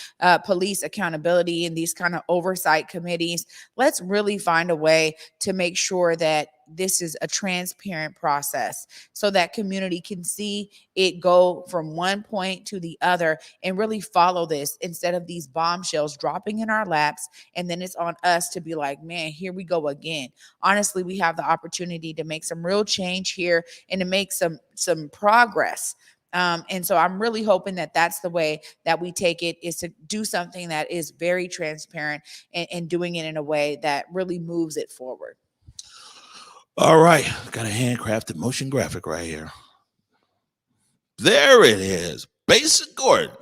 police accountability and these kind of oversight committees, let's really find a way to make sure that this is a transparent process so that community can see it go from one point to the other and really follow this instead of these bombshells dropping in our laps. And then it's on us to be like, man, here we go again. Honestly, we have the opportunity to make some real change here and to make some progress. And so I'm really hoping that that's the way that we take it, is to do something that is very transparent and doing it in a way that really moves it forward. All right, got a handcrafted motion graphic right here. There it is, Besa Gordon.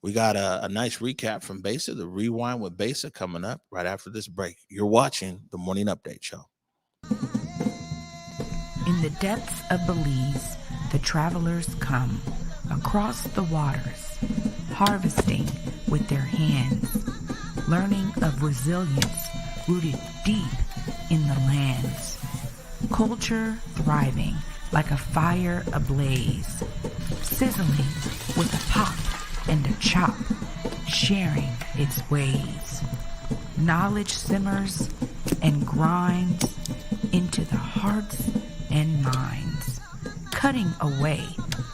We got a nice recap from Besa, the Rewind with Besa, coming up right after this break. You're watching the Morning Update Show. In the depths of Belize, the travelers come across the waters, harvesting with their hands, learning of resilience rooted deep in the lands. Culture thriving like a fire ablaze, sizzling with a pop and a chop, sharing its ways. Knowledge simmers and grinds into the hearts and minds, cutting away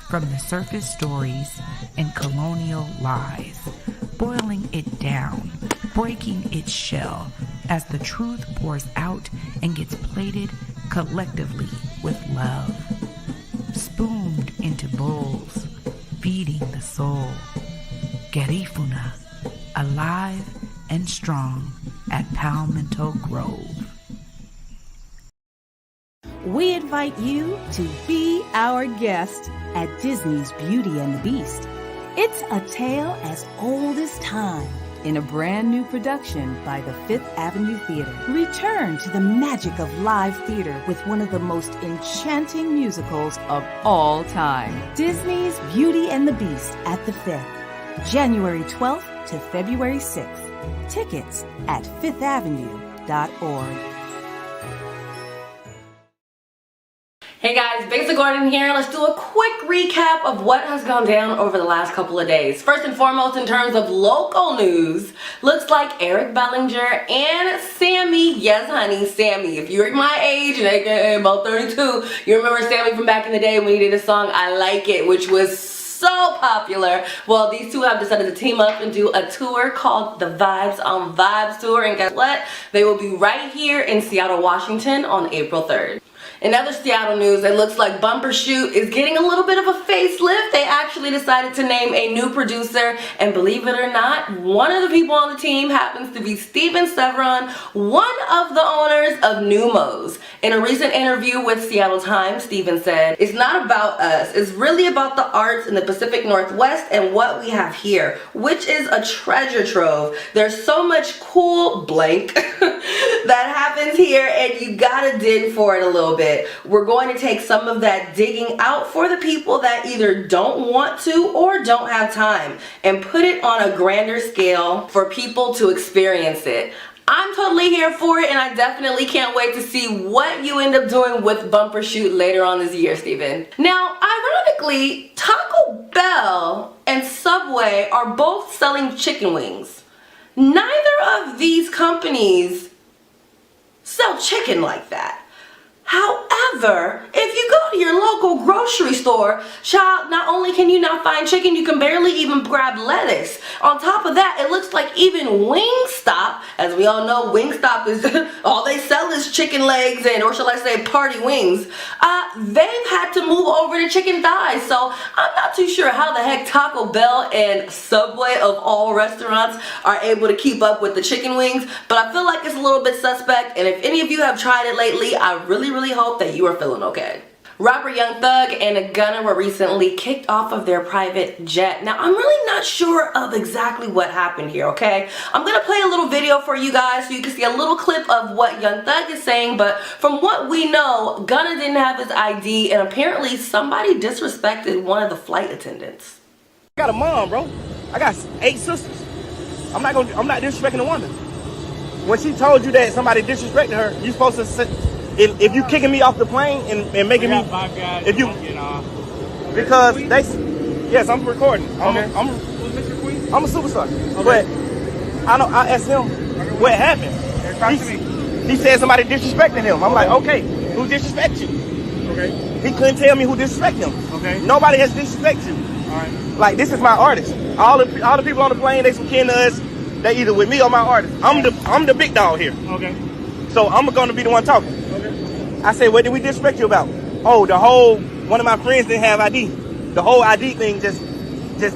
from the surface stories and colonial lies, boiling it down, breaking its shell as the truth pours out and gets plated collectively with love, spooned into bowls, feeding the soul. Garifuna, alive and strong at Palmetto Grove. We invite you to be our guest at Disney's Beauty and the Beast. It's a tale as old as time. In a brand new production by the Fifth Avenue Theater. Return to the magic of live theater with one of the most enchanting musicals of all time. Disney's Beauty and the Beast at the Fifth, January 12th to February 6th. Tickets at fifthavenue.org. Hey guys, Besa Gordon here. Let's do a quick recap of what has gone down over the last couple of days. First and foremost, in terms of local news, looks like Eric Bellinger and Sammy, yes honey, Sammy, if you're my age and aka about 32, you remember Sammy from back in the day when he did a song, I Like It, which was so popular. Well, these two have decided to team up and do a tour called the Vibes on Vibes Tour, and guess what? They will be right here in Seattle, Washington on April 3rd. In other Seattle news, it looks like Bumper Shoot is getting a little bit of a facelift. They actually decided to name a new producer, and believe it or not, one of the people on the team happens to be Steven Severon, one of the owners of Numos. In a recent interview with Seattle Times, Steven said, "It's not about us, it's really about the arts in the Pacific Northwest and what we have here, which is a treasure trove. There's so much cool blank that happens here, and you gotta dig for it a little bit. We're going to take some of that digging out for the people that either don't want to or don't have time and put it on a grander scale for people to experience it." I'm totally here for it, and I definitely can't wait to see what you end up doing with Bumper Shoot later on this year, Steven. Now, ironically, Taco Bell and Subway are both selling chicken wings. Neither of these companies sell chicken like that. However, if you go to your local grocery store, child, not only can you not find chicken, you can barely even grab lettuce. On top of that, it looks like even Wingstop, as we all know, Wingstop is all they sell is chicken legs and, or shall I say, party wings. They've had to move over to chicken thighs, so I'm not too sure how the heck Taco Bell and Subway of all restaurants are able to keep up with the chicken wings, but I feel like it's a little bit suspect, and if any of you have tried it lately, I really hope that you are feeling okay. Rapper Young Thug and a Gunna were recently kicked off of their private jet. Now, I'm really not sure of exactly what happened here, okay? I'm gonna play a little video for you guys so you can see a little clip of what Young Thug is saying, but from what we know, Gunna didn't have his ID, and apparently somebody disrespected one of the flight attendants. I got a mom, bro. I got 8 sisters. I'm not disrespecting a woman. When she told you that somebody disrespected her, you supposed to sit. If you kicking me off the plane and making me, if you, because they, yes, I'm recording. I'm a superstar. Okay. But I asked him what happened. He said somebody disrespecting him. I'm like, okay, who disrespect you? Okay. He couldn't tell me who disrespect him. Okay. Nobody has disrespect you. All right. Like, this is my artist. All the people on the plane, they some kin to us. They either with me or my artist. I'm the big dog here. Okay. So I'm gonna be the one talking. I said, what did we disrespect you about? Oh, one of my friends didn't have ID. The whole ID thing just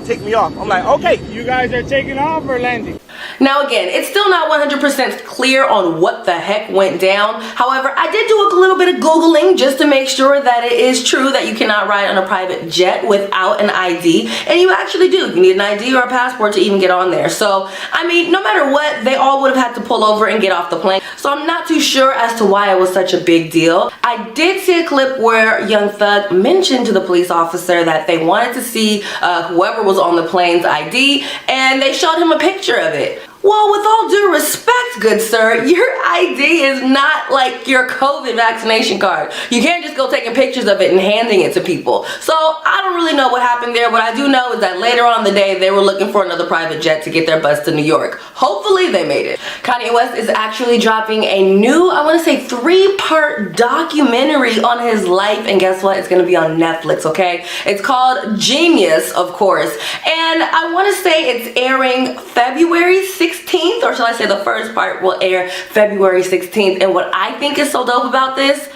ticked me off. I'm like, okay. You guys are taking off or landing? Now again, it's still not 100% clear on what the heck went down. However, I did do a little bit of Googling just to make sure that it is true that you cannot ride on a private jet without an ID. And you actually do. You need an ID or a passport to even get on there. So, I mean, no matter what, they all would have had to pull over and get off the plane. So I'm not too sure as to why it was such a big deal. I did see a clip where Young Thug mentioned to the police officer that they wanted to see whoever was on the plane's ID, and they showed him a picture of it. Well, with all due respect, good sir, your ID is not like your COVID vaccination card. You can't just go taking pictures of it and handing it to people. So I don't really know what happened there. What I do know is that later on in the day, they were looking for another private jet to get their bus to New York. Hopefully they made it. Kanye West is actually dropping a new, I want to say 3-part documentary on his life. And guess what? It's going to be on Netflix, okay? It's called Genius, of course. And I want to say it's airing February 16th, or shall I say the first part will air February 16th. And what I think is so dope about this,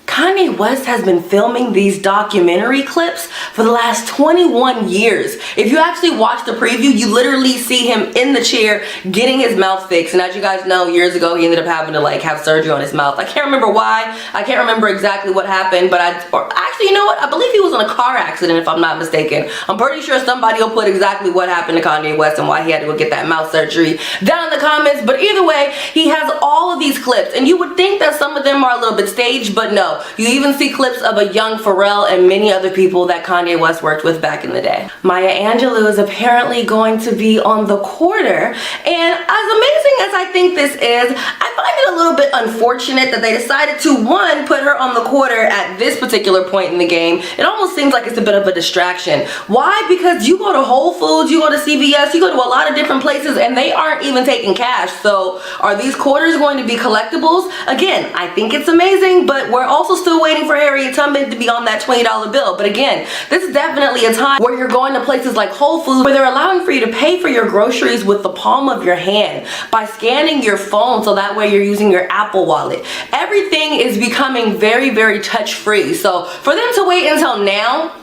Kanye West has been filming these documentary clips for the last 21 years. If you actually watch the preview, you literally see him in the chair getting his mouth fixed. And as you guys know, years ago, he ended up having to have surgery on his mouth. I can't remember why. I can't remember exactly what happened, but actually, you know what? I believe he was in a car accident, if I'm not mistaken. I'm pretty sure somebody will put exactly what happened to Kanye West and why he had to go get that mouth surgery down in the comments. But either way, he has all of these clips, and you would think that some of them are a little bit staged, but no. You even see clips of a young Harrell and many other people that Kanye West worked with back in the day. Maya Angelou is apparently going to be on The Quarter, and as amazing as I think this is, I find it a little bit unfortunate that they decided to, one, put her on The Quarter at this particular point in the game. It almost seems like it's a bit of a distraction. Why? Because you go to Whole Foods, you go to CVS, you go to a lot of different places, and they aren't even taking cash. So are these quarters going to be collectibles? Again, I think it's amazing, but we're also also still waiting for Harriet Tubman to be on that $20 bill. But again, this is definitely a time where you're going to places like Whole Foods where they're allowing for you to pay for your groceries with the palm of your hand by scanning your phone, so that way you're using your Apple Wallet. Everything is becoming very, very touch free. So for them to wait until now,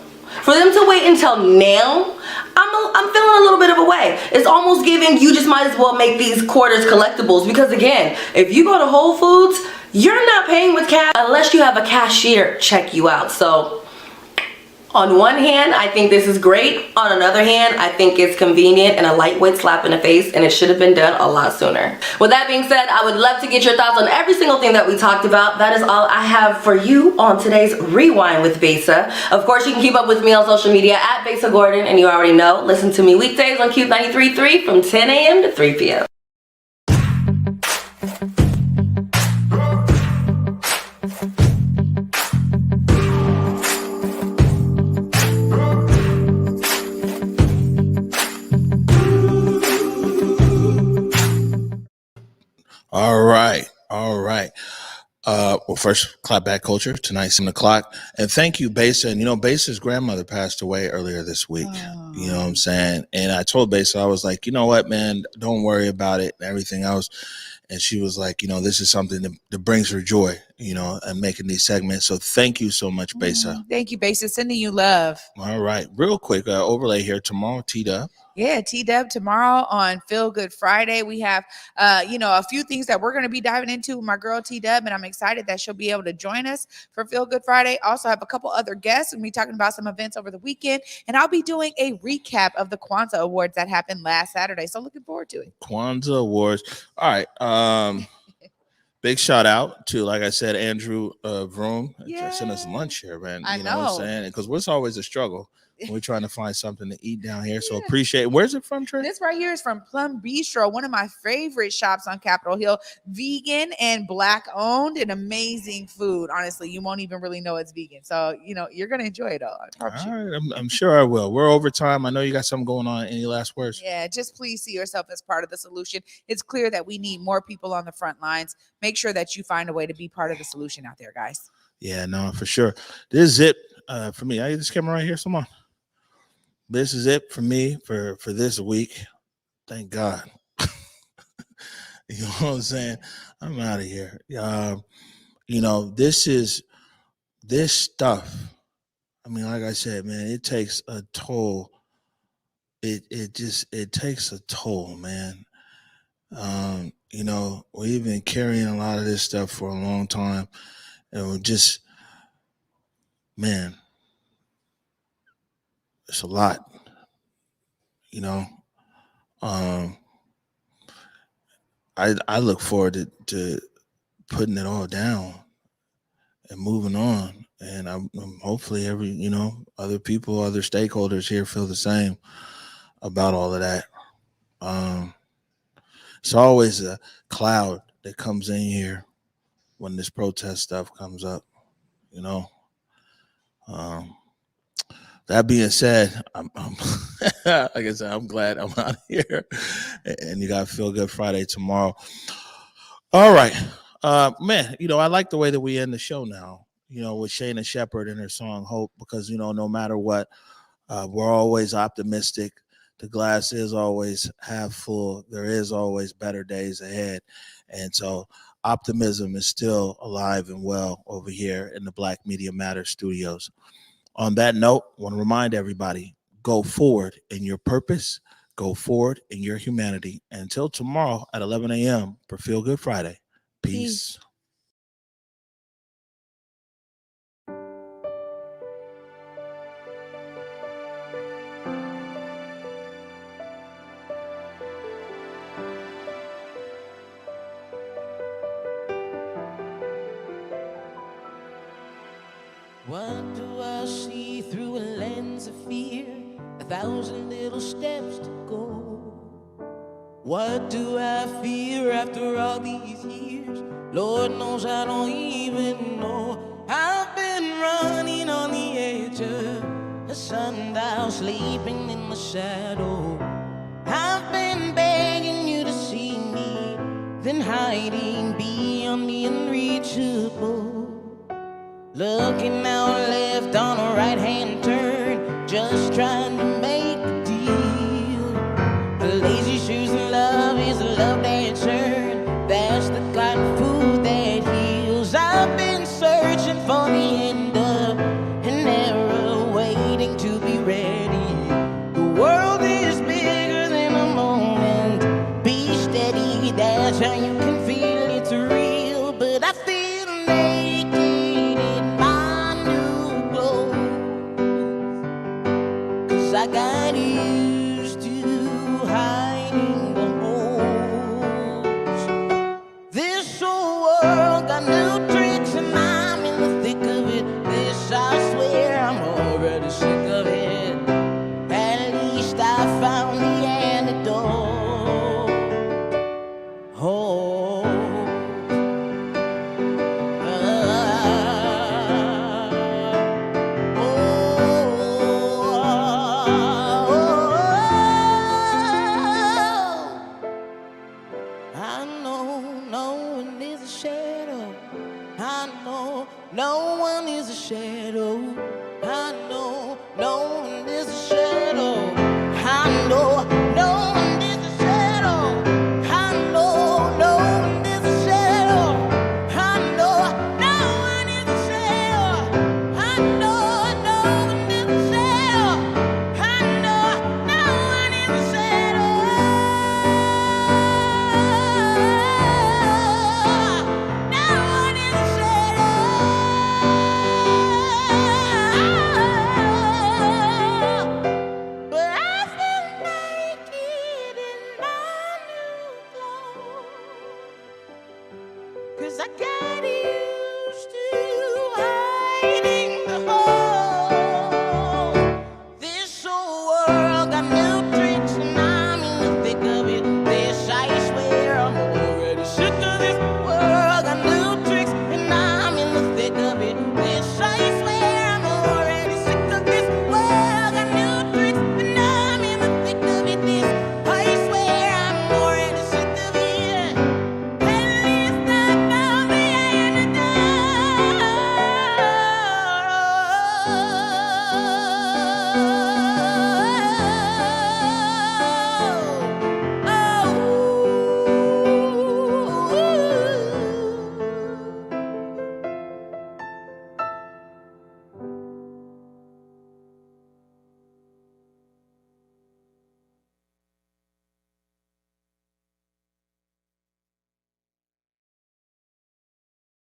I'm feeling a little bit of a way. It's almost giving you just might as well make these quarters collectibles, because again, if you go to Whole Foods, you're not paying with cash unless you have a cashier check you out. So on one hand, I think this is great. On another hand, I think it's convenient and a lightweight slap in the face, and it should have been done a lot sooner. With that being said, I would love to get your thoughts on every single thing that we talked about. That is all I have for you on today's Rewind with Besa. Of course, you can keep up with me on social media at Besa Gordon, and you already know, listen to me weekdays on Cube 93.3 from 10 a.m. to 3 p.m. All right. Well, first, clapback culture tonight, 7 o'clock. And thank you, Besa. And, Besa's grandmother passed away earlier this week. Oh. You know what I'm saying? And I told Besa, I was like, you know what, man, don't worry about it and everything else. And she was like, this is something that brings her joy, and making these segments. So thank you so much, Besa. Thank you, Besa. Sending you love. All right. Real quick, overlay here tomorrow, T-Dub. Yeah, T-Dub tomorrow on Feel Good Friday. We have, a few things that we're going to be diving into with my girl T-Dub, and I'm excited that she'll be able to join us for Feel Good Friday. Also have a couple other guests. We'll be talking about some events over the weekend, and I'll be doing a recap of the Kwanzaa Awards that happened last Saturday. So looking forward to it. Kwanzaa Awards. All right. Big shout out to, like I said, Andrew Vroom. Yeah. Sent us lunch here, man. I know what I'm saying? Because it's always a struggle. We're trying to find something to eat down here, so appreciate it. Where's it from, Trey? This right here is from Plum Bistro, one of my favorite shops on Capitol Hill. Vegan and Black owned, and amazing food. Honestly, you won't even really know it's vegan. So, you're going to enjoy it all. All right, I'm sure I will. We're over time. I know you got something going on. Any last words? Yeah, just please see yourself as part of the solution. It's clear that we need more people on the front lines. Make sure that you find a way to be part of the solution out there, guys. Yeah, no, for sure. This is it for me. I get this camera right here. Come on. This is it for me for this week. Thank God. You know what I'm saying? I'm out of here. This stuff. I mean, like I said, man, it takes a toll. It takes a toll, man. We've been carrying a lot of this stuff for a long time. And we're just, man, it's a lot, I look forward to putting it all down and moving on. And I'm hopefully other people, other stakeholders here feel the same about all of that. It's always a cloud that comes in here when this protest stuff comes up, That being said, I'm like I said, I'm glad I'm out of here. And you got Feel Good Friday tomorrow. All right. Man, I like the way that we end the show now, with Shayna Shepherd and her song Hope, because, no matter what, we're always optimistic. The glass is always half full. There is always better days ahead. And so optimism is still alive and well over here in the Black Media Matters studios. On that note, I want to remind everybody, go forward in your purpose, go forward in your humanity. And until tomorrow at 11 a.m. for Feel Good Friday. Peace. What do I see through a lens of fear? 1,000 little steps to go. What do I fear after all these years? Lord knows I don't even know. I've been running on the edge of a sundial, sleeping in the shadow. I've been begging you to see me, then hiding beyond the unreachable. Looking out left on a right-hand turn, just trying to make a deal. Lazy shoes and love is a love that churn. That's the kind of food that heals. I've been searching for the end of an era, waiting to be ready. The world is bigger than a moment. Be steady, that's how you can feel it's real. But I feel naked in my new clothes, 'cause I got used to hiding the holes. This whole world got new tricks and I'm in the thick of it. This I swear I'm already sick of it. At least I found the antidote. Oh. I know no one is a shadow. I know no one is a shadow. I know no one is a shadow. I know no one is a shadow. I know no one is a shadow. I know no one is a shadow. I know no one is a shadow. I know no one is a shadow. No one is a shadow. But I feel naked in my new clothes, 'cause I got